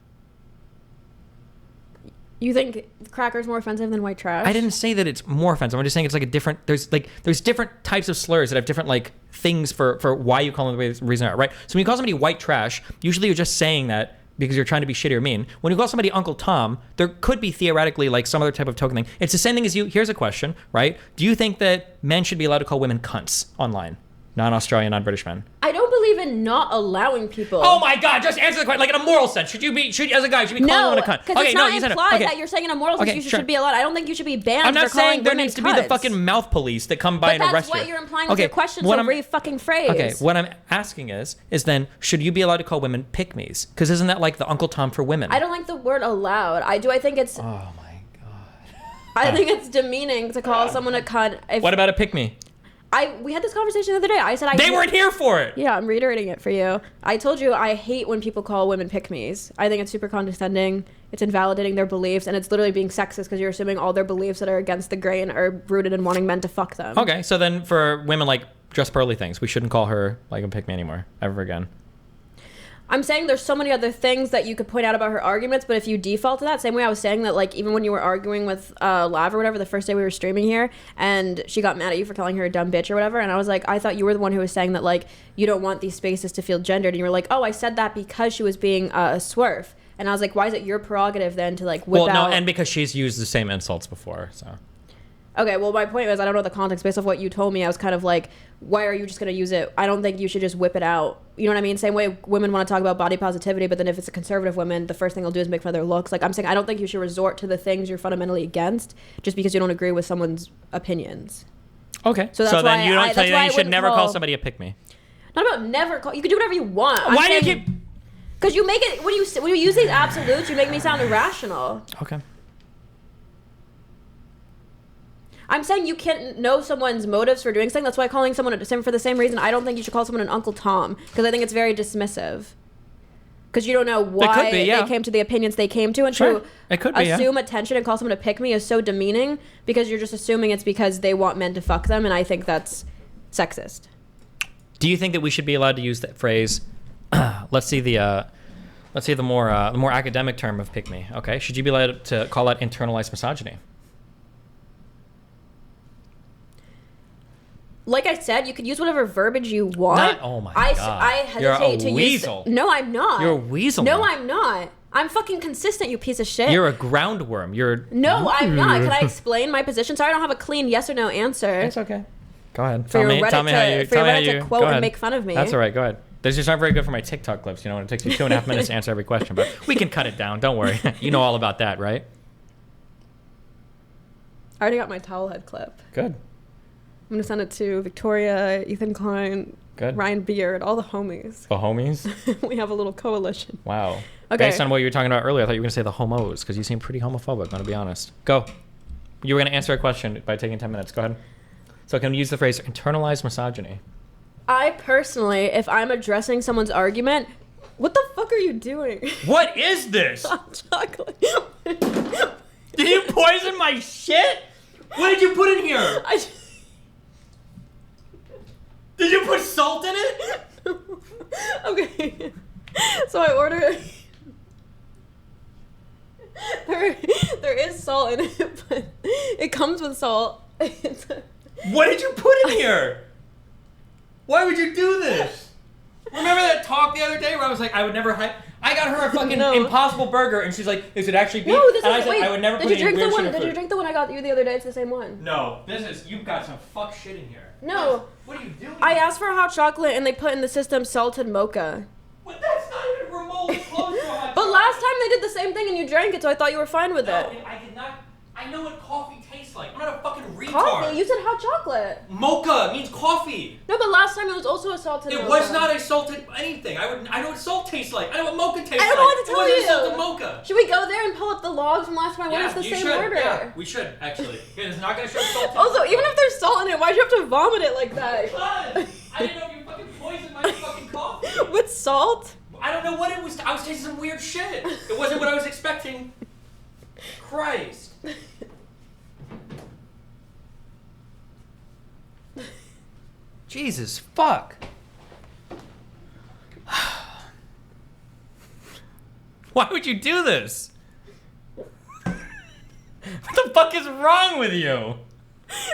Speaker 3: You think cracker is more offensive than white trash?
Speaker 2: I didn't say that it's more offensive. I'm just saying it's like a different. There's different types of slurs that have different like things for why you call them the reason, right? So when you call somebody white trash, usually you're just saying that because you're trying to be shitty or mean. When you call somebody Uncle Tom, there could be theoretically like some other type of token thing. It's the same thing as you. Here's a question, right? Do you think that men should be allowed to call women cunts online? Non-Australian, non-British men.
Speaker 3: I don't believe in not allowing people.
Speaker 2: Oh my God! Just answer the question. Like in a moral sense, as a guy, should you be calling women a cunt?
Speaker 3: Because it's not implied that you're saying in a moral sense you should be allowed. I don't think you should be banned.
Speaker 2: I'm not
Speaker 3: for calling
Speaker 2: saying there
Speaker 3: women
Speaker 2: needs to
Speaker 3: cunts.
Speaker 2: be the fucking mouth police that come by and arrest you.
Speaker 3: That's what you're implying with your question. So fucking phrase.
Speaker 2: Okay, what I'm asking is then should you be allowed to call women pick-me's? Because isn't that like the Uncle Tom for women?
Speaker 3: I don't like the word allowed. I think it's.
Speaker 2: Oh my God.
Speaker 3: I think it's demeaning to call someone a cunt.
Speaker 2: What about a pick-me?
Speaker 3: We had this conversation the other day. I said
Speaker 2: they weren't here for it.
Speaker 3: Yeah, I'm reiterating it for you. I told you I hate when people call women pick-me's. I think it's super condescending. It's invalidating their beliefs, and it's literally being sexist because you're assuming all their beliefs that are against the grain are rooted in wanting men to fuck them.
Speaker 2: Okay, so then for women like Just Pearly Things, we shouldn't call her like a pick-me anymore, ever again.
Speaker 3: I'm saying there's so many other things that you could point out about her arguments, but if you default to that, same way I was saying that, like, even when you were arguing with Lav or whatever the first day we were streaming here, and she got mad at you for calling her a dumb bitch or whatever, and I was like, I thought you were the one who was saying that, like, you don't want these spaces to feel gendered, and you were like, oh, I said that because she was being a swerf. And I was like, why is it your prerogative then to, like, whip out...
Speaker 2: Well, no, and because she's used the same insults before, so...
Speaker 3: Okay, well, my point was, I don't know the context. Based off what you told me, I was kind of like, why are you just going to use it? I don't think you should just whip it out. You know what I mean? Same way women want to talk about body positivity, but then if it's a conservative woman, the first thing they'll do is make fun of their looks. Like, I'm saying, I don't think you should resort to the things you're fundamentally against just because you don't agree with someone's opinions.
Speaker 2: Okay. So then you don't tell you should never call somebody a pick-me.
Speaker 3: Not about never call. You can do whatever you want.
Speaker 2: Why do you keep...
Speaker 3: Because you make it... When you use these absolutes, you make me sound irrational.
Speaker 2: Okay.
Speaker 3: I'm saying you can't know someone's motives for doing something. That's why calling someone for the same reason, I don't think you should call someone an Uncle Tom, because I think it's very dismissive. Because you don't know why they came to the opinions they came to, and to assume attention and call someone a pick-me is so demeaning because you're just assuming it's because they want men to fuck them, and I think that's sexist.
Speaker 2: Do you think that we should be allowed to use that phrase? Let's see the Let's see the more academic term of pick me. Okay, should you be allowed to call that internalized misogyny?
Speaker 3: Like I said, you could use whatever verbiage you want.
Speaker 2: Oh my God.
Speaker 3: I hesitate to
Speaker 2: weasel.
Speaker 3: use. No, I'm not.
Speaker 2: You're a weasel.
Speaker 3: No, I'm not. I'm fucking consistent, you piece of shit.
Speaker 2: You're a groundworm.
Speaker 3: No, I'm not. Can I explain my position? Sorry, I don't have a clean yes or no answer.
Speaker 2: It's okay. Go ahead.
Speaker 3: Tell me how you quote and make fun of me.
Speaker 2: That's all right. Go ahead. This is not very good for my TikTok clips. You know, it takes you 2.5 minutes to answer every question, but we can cut it down. Don't worry. You know all about that, right?
Speaker 3: I already got my towel head clip.
Speaker 2: Good.
Speaker 3: I'm gonna send it to Victoria, Ethan Klein,
Speaker 2: Good.
Speaker 3: Ryan Beard, all the homies.
Speaker 2: The homies?
Speaker 3: We have a little coalition.
Speaker 2: Wow.
Speaker 3: Okay.
Speaker 2: Based on what you were talking about earlier, I thought you were gonna say the homos, because you seem pretty homophobic, I'm gonna be honest. Go. You were gonna answer a question by taking 10 minutes. Go ahead. So can we use the phrase internalized misogyny?
Speaker 3: I personally, if I'm addressing someone's argument, what the fuck are you doing?
Speaker 2: What is this?
Speaker 3: Hot chocolate.
Speaker 2: Did you poison my shit? What did you put in here? Did you put salt in it?
Speaker 3: Okay. So I ordered. There is salt in it, but it comes with salt.
Speaker 2: What did you put in here? Why would you do this? Remember that talk the other day where I was like, I would never I got her a fucking Impossible Burger, and she's like, is it actually beef?
Speaker 3: No, this
Speaker 2: and
Speaker 3: is.
Speaker 2: I said,
Speaker 3: Wait,
Speaker 2: I would never
Speaker 3: did
Speaker 2: put
Speaker 3: you drink the one?
Speaker 2: food.
Speaker 3: Did you drink the one I got you the other day? It's the same one.
Speaker 2: No, you've got some fuck shit in here.
Speaker 3: No.
Speaker 2: What are you doing?
Speaker 3: I asked for a hot chocolate, and they put in the system salted mocha.
Speaker 2: Well, that's not even remotely close to a hot
Speaker 3: But last time they did the same thing, and you drank it, so I thought you were fine with it.
Speaker 2: I did not. I know what coffee tastes like. I'm not a fucking retard.
Speaker 3: Coffee? You said hot chocolate.
Speaker 2: Mocha means coffee.
Speaker 3: No, but last time it was also a salted mocha.
Speaker 2: It was not a salted anything. I know what salt tastes like. I know what mocha tastes like.
Speaker 3: I don't know what to tell you.
Speaker 2: It wasn't a salted mocha.
Speaker 3: Should we go there and pull up the logs from last time? What is the same order?
Speaker 2: Yeah, we should, actually. It's not going to show salt.
Speaker 3: Also, even if there's salt in it, why'd you have to vomit it like that?
Speaker 2: Because I didn't know if you fucking poisoned my fucking coffee.
Speaker 3: With salt?
Speaker 2: I don't know what it was. I was tasting some weird shit. It wasn't what I was expecting. Christ. Jesus fuck. Why would you do this? What the fuck is wrong with you?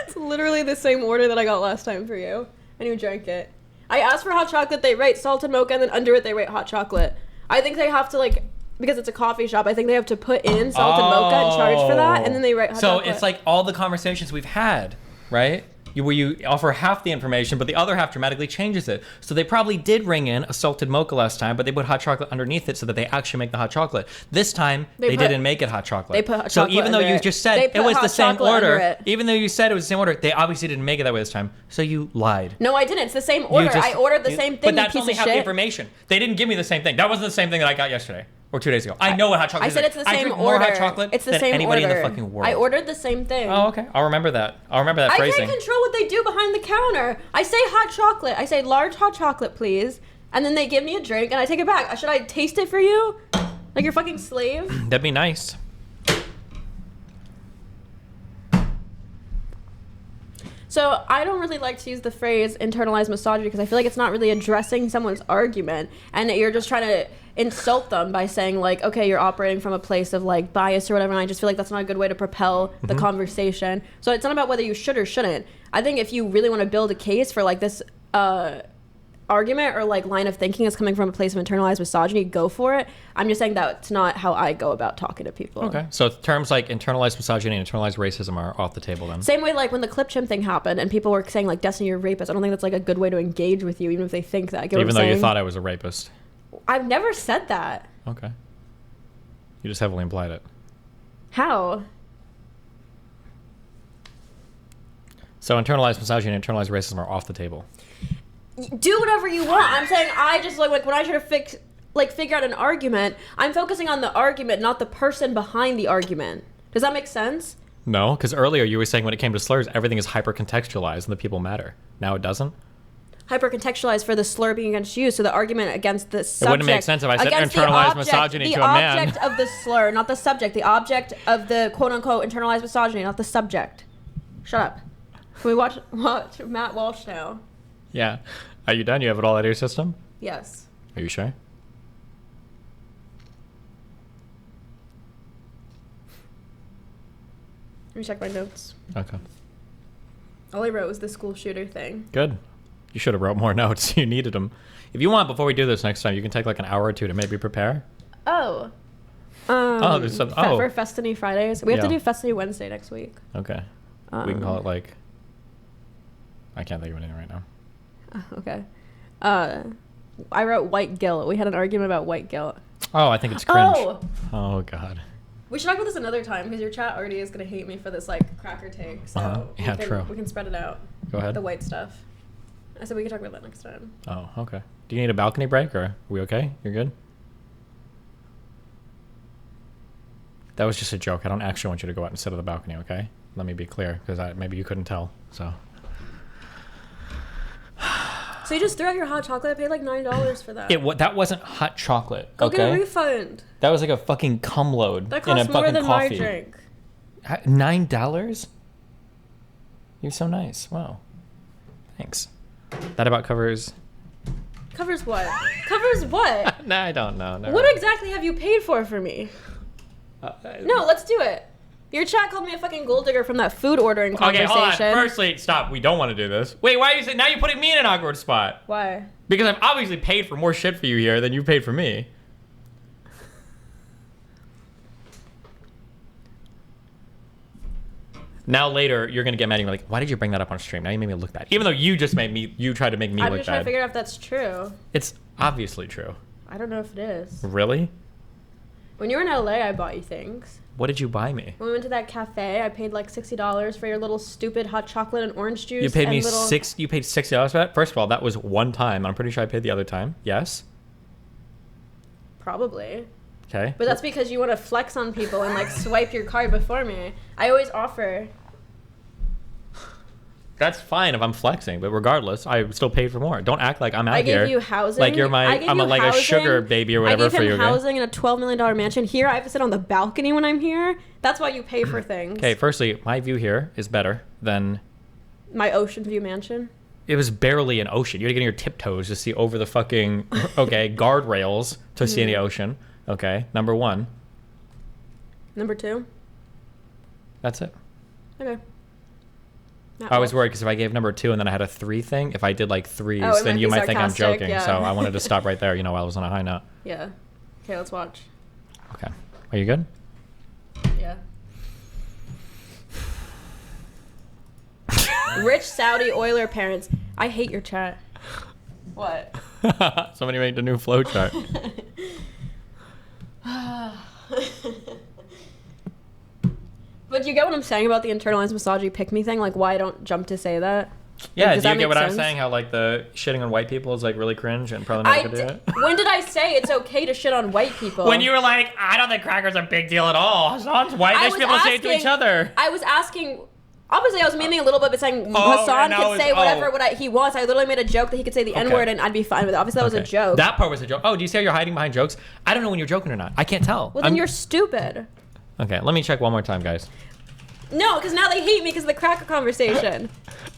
Speaker 3: It's literally the same order that I got last time for you. And you drank it. I asked for hot chocolate, they rate salted mocha, and then under it they rate hot chocolate. I think they have to, like, because it's a coffee shop, I think they have to put in salted mocha and charge for that, and then they write hot chocolate.
Speaker 2: So it's like all the conversations we've had, right? Where you offer half the information, but the other half dramatically changes it. So they probably did ring in a salted mocha last time, but they put hot chocolate underneath it so that they actually make the hot chocolate. This time, they didn't make it hot chocolate.
Speaker 3: They put hot
Speaker 2: so
Speaker 3: chocolate
Speaker 2: even though
Speaker 3: under
Speaker 2: you
Speaker 3: it.
Speaker 2: just said
Speaker 3: They
Speaker 2: it
Speaker 3: put
Speaker 2: was
Speaker 3: hot
Speaker 2: the same
Speaker 3: chocolate under
Speaker 2: order,
Speaker 3: it.
Speaker 2: even though you said it was the same order, they obviously didn't make it that way this time. So you lied.
Speaker 3: No, I didn't. It's the same order. I ordered the same thing,
Speaker 2: but that's
Speaker 3: you piece
Speaker 2: only
Speaker 3: of
Speaker 2: half the
Speaker 3: shit.
Speaker 2: information. They didn't give me the same thing. That wasn't the same thing that I got yesterday. Or 2 days ago. I know what hot chocolate is.
Speaker 3: I said it's the same
Speaker 2: I drink
Speaker 3: order.
Speaker 2: more hot chocolate
Speaker 3: it's the
Speaker 2: than
Speaker 3: same
Speaker 2: anybody
Speaker 3: order.
Speaker 2: in the fucking world.
Speaker 3: I ordered the same thing.
Speaker 2: Oh, okay. I'll remember that.
Speaker 3: I
Speaker 2: phrasing.
Speaker 3: can't control what they do behind the counter. I say hot chocolate. I say large hot chocolate, please. And then they give me a drink and I take it back. Should I taste it for you? Like your fucking slave?
Speaker 2: That'd be nice.
Speaker 3: So I don't really like to use the phrase internalized misogyny because I feel like it's not really addressing someone's argument and you're just trying to insult them by saying like, okay, you're operating from a place of like bias or whatever, and I just feel like that's not a good way to propel the conversation. So it's not about whether you should or shouldn't. I think if you really want to build a case for like this argument or like line of thinking is coming from a place of internalized misogyny, go for it. I'm just saying that's not how I go about talking to people.
Speaker 2: Okay. So terms like internalized misogyny and internalized racism are off the table then.
Speaker 3: Same way like when the clip chimp thing happened and people were saying like, Destiny, you're a rapist. I don't think that's like a good way to engage with you, even if they think that.
Speaker 2: Even though you thought I was a rapist.
Speaker 3: I've never said that.
Speaker 2: Okay. You just heavily implied it.
Speaker 3: How?
Speaker 2: So internalized misogyny and internalized racism are off the table.
Speaker 3: Do whatever you want. I'm saying I just like when I try to figure out an argument, I'm focusing on the argument, not the person behind the argument. Does that make sense?
Speaker 2: No, because earlier you were saying when it came to slurs, everything is hyper-contextualized and the people matter. Now it doesn't?
Speaker 3: Hyper-contextualized for the slur being against you, so the argument against the subject.
Speaker 2: It wouldn't make sense if I said internalized misogyny to a man.
Speaker 3: The object of the slur, not the subject. The object of the quote-unquote internalized misogyny, not the subject. Shut up. Can we watch Matt Walsh now?
Speaker 2: Yeah. Are you done? You have it all out of your system?
Speaker 3: Yes.
Speaker 2: Are you sure?
Speaker 3: Let me check my notes.
Speaker 2: Okay.
Speaker 3: All I wrote was the school shooter thing.
Speaker 2: Good. You should have wrote more notes. You needed them. If you want, before we do this next time, you can take like an hour or two to maybe prepare.
Speaker 3: Oh.
Speaker 2: There's some. Oh.
Speaker 3: For Festiny Fridays. We have to do Festiny Wednesday next week.
Speaker 2: Okay. We can call it like. I can't think of anything right now.
Speaker 3: Okay. I wrote white guilt. We had an argument about white guilt.
Speaker 2: Oh, I think it's cringe. Oh God.
Speaker 3: We should talk about this another time because your chat already is gonna hate me for this like cracker take. So
Speaker 2: yeah, true.
Speaker 3: We can spread it out.
Speaker 2: Go ahead.
Speaker 3: The white stuff. I said we can talk about that next time.
Speaker 2: Oh, okay. Do you need a balcony break, or are we okay? You're good? That was just a joke. I don't actually want you to go out and sit on the balcony, okay? Let me be clear, because maybe you couldn't tell, so.
Speaker 3: So you just threw out your hot chocolate? I paid like $9 for that.
Speaker 2: That wasn't hot chocolate,
Speaker 3: Go
Speaker 2: okay?
Speaker 3: get a refund.
Speaker 2: That was like a fucking cum load
Speaker 3: That
Speaker 2: in a
Speaker 3: costs more
Speaker 2: fucking
Speaker 3: than
Speaker 2: coffee.
Speaker 3: my drink.
Speaker 2: $9? You're so nice. Wow. Thanks. That about covers...
Speaker 3: Covers what? Covers what?
Speaker 2: Nah, I don't know.
Speaker 3: What exactly have you paid for me? No, let's do it. Your chat called me a fucking gold digger from that food ordering conversation.
Speaker 2: Okay, hold on. Firstly, stop. We don't want to do this. Wait, why are you saying... Now you're putting me in an awkward spot.
Speaker 3: Why?
Speaker 2: Because I've obviously paid for more shit for you here than you paid for me. Now later, you're going to get mad at me like, why did you bring that up on stream? Now you made me look bad. Even though you just made me... You tried to make me look bad.
Speaker 3: I'm just trying to figure out if that's true.
Speaker 2: It's obviously true.
Speaker 3: I don't know if it is.
Speaker 2: Really?
Speaker 3: When you were in LA, I bought you things.
Speaker 2: What did you buy me?
Speaker 3: When we went to that cafe, I paid like $60 for your little stupid hot chocolate and orange juice.
Speaker 2: You paid me You paid $60 for that? First of all, that was one time. I'm pretty sure I paid the other time. Yes?
Speaker 3: Probably.
Speaker 2: Okay.
Speaker 3: But that's because you want to flex on people and like swipe your card before me. I always offer.
Speaker 2: That's fine if I'm flexing, but regardless, I still paid for more. Don't act like I'm out here.
Speaker 3: I gave you housing.
Speaker 2: Like you're like a sugar baby or whatever for you.
Speaker 3: I gave him housing in a $12 million mansion. Here, I have to sit on the balcony when I'm here. That's why you pay for things.
Speaker 2: Okay, firstly, my view here is better than...
Speaker 3: My ocean view mansion?
Speaker 2: It was barely an ocean. You had to get on your tiptoes to see over the fucking, guardrails to see any ocean. Okay, number one.
Speaker 3: Number two?
Speaker 2: That's it.
Speaker 3: Okay.
Speaker 2: I was worried because if I gave number two and then I had a 3 thing, if I did like 3s, then you might think I'm joking. Yeah. So I wanted to stop right there, while I was on a high note.
Speaker 3: Yeah. Okay, let's watch.
Speaker 2: Okay. Are you good?
Speaker 3: Yeah. Rich Saudi oiler parents. I hate your chat. What?
Speaker 2: Somebody made a new flow chart.
Speaker 3: But you get what I'm saying about the internalized misogyny pick me thing? Like, why I don't jump to say that?
Speaker 2: Yeah, do you get what I'm saying? How, like, the shitting on white people is, like, really cringe and probably not gonna do it?
Speaker 3: When did I say it's okay to shit on white people?
Speaker 2: When you were like, I don't think crackers are a big deal at all. Hasan's white. They should be able to say it to each other.
Speaker 3: I was asking... Obviously, I was meaning a little bit, but saying Hasan could say whatever he wants. I literally made a joke that he could say the N-word and I'd be fine with it. Obviously, that was a joke.
Speaker 2: That part was a joke. Oh, do you see how you're hiding behind jokes? I don't know when you're joking or not. I can't tell.
Speaker 3: Well, then you're stupid.
Speaker 2: Okay, let me check one more time, guys.
Speaker 3: No, because now they hate me because of the cracker conversation.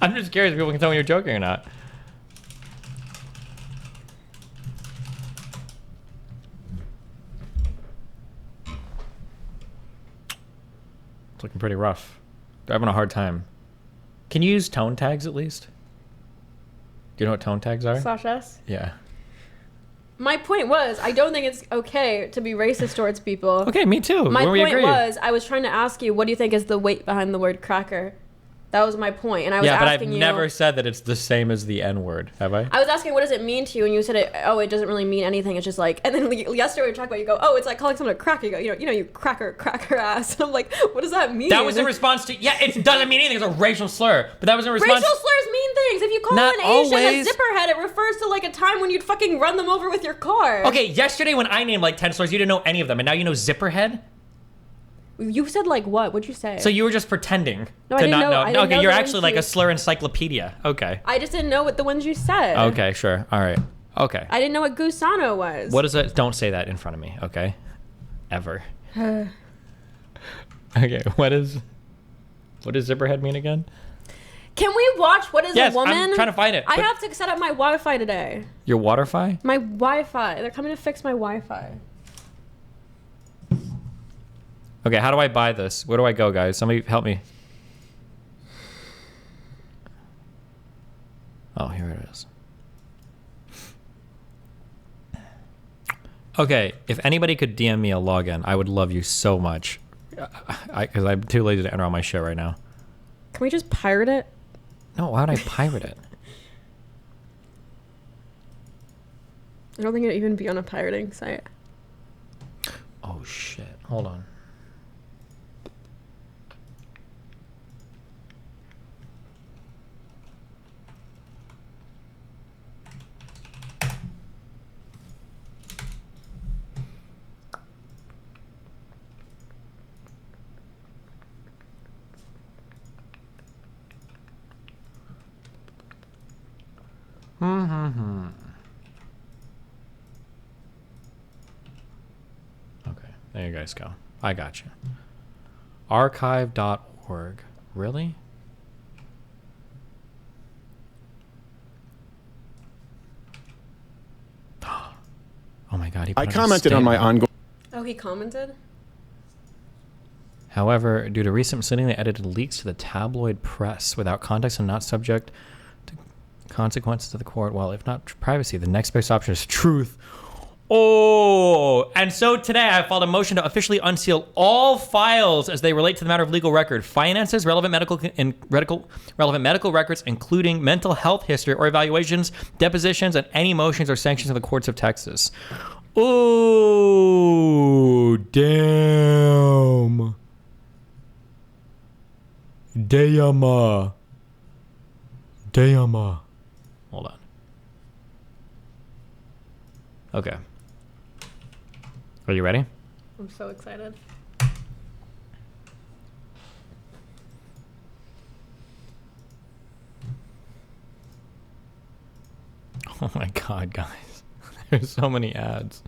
Speaker 2: I'm just curious if people can tell when you're joking or not. It's looking pretty rough. They're having a hard time. Can you use tone tags at least? Do you know what tone tags are?
Speaker 3: /S?
Speaker 2: Yeah.
Speaker 3: My point was, I don't think it's okay to be racist towards people.
Speaker 2: Okay, me too.
Speaker 3: My point was, I was trying to ask you, what do you think is the weight behind the word cracker? That was my point, and I was asking you... Yeah, but
Speaker 2: I've never said that it's the same as the N-word, have I?
Speaker 3: I was asking, what does it mean to you? And you said, it doesn't really mean anything. It's just like... And then yesterday we were talking about, you go, oh, it's like calling someone a cracker. You go, you cracker ass. And I'm like, what does that mean?
Speaker 2: That was in response to... Yeah, it doesn't mean anything. It's a racial slur. But that was in response...
Speaker 3: Racial slurs mean things. If you call an Asian a zipperhead, it refers to like a time when you'd fucking run them over with your car.
Speaker 2: Okay, yesterday when I named like 10 slurs, you didn't know any of them. And now you know zipperhead?
Speaker 3: You said like what? What'd you say?
Speaker 2: So you were just pretending
Speaker 3: to not know.
Speaker 2: Okay, you're actually like a slur encyclopedia. Okay.
Speaker 3: I just didn't know what the ones you said.
Speaker 2: Okay, sure. All right. Okay.
Speaker 3: I didn't know what gusano was.
Speaker 2: What is it? Don't say that in front of me, okay? Ever. Okay, what does zipperhead mean again?
Speaker 3: Can we watch What is a Woman?
Speaker 2: I'm trying to find it.
Speaker 3: I have to set up my Wi-Fi today.
Speaker 2: Your Waterfi?
Speaker 3: My Wi-Fi. They're coming to fix my Wi-Fi.
Speaker 2: Okay, how do I buy this? Where do I go, guys? Somebody help me. Oh, here it is. Okay, if anybody could DM me a login, I would love you so much. Because I'm too lazy to enter all my shit right now.
Speaker 3: Can we just pirate it?
Speaker 2: No, why would I pirate it?
Speaker 3: I don't think it'd even be on a pirating site.
Speaker 2: Oh, shit. Hold on. Okay, there you guys go. I got you. Archive.org. Really? Oh my god, he put
Speaker 6: I
Speaker 2: in a
Speaker 6: commented on my
Speaker 2: statement.
Speaker 6: ongoing.
Speaker 3: Oh, he commented?
Speaker 2: However, due to recent misleading, they edited leaks to the tabloid press without context and not subject to consequences to the court. Well, if not privacy, the next best option is truth. Oh, and so today I filed a motion to officially unseal all files as they relate to the matter of legal record, finances, relevant medical records, including mental health history or evaluations, depositions, and any motions or sanctions of the courts of Texas. Oh, damn. Damn. Hold on. Okay. Are you ready?
Speaker 3: I'm so excited.
Speaker 2: Oh my god, guys. There's so many ads.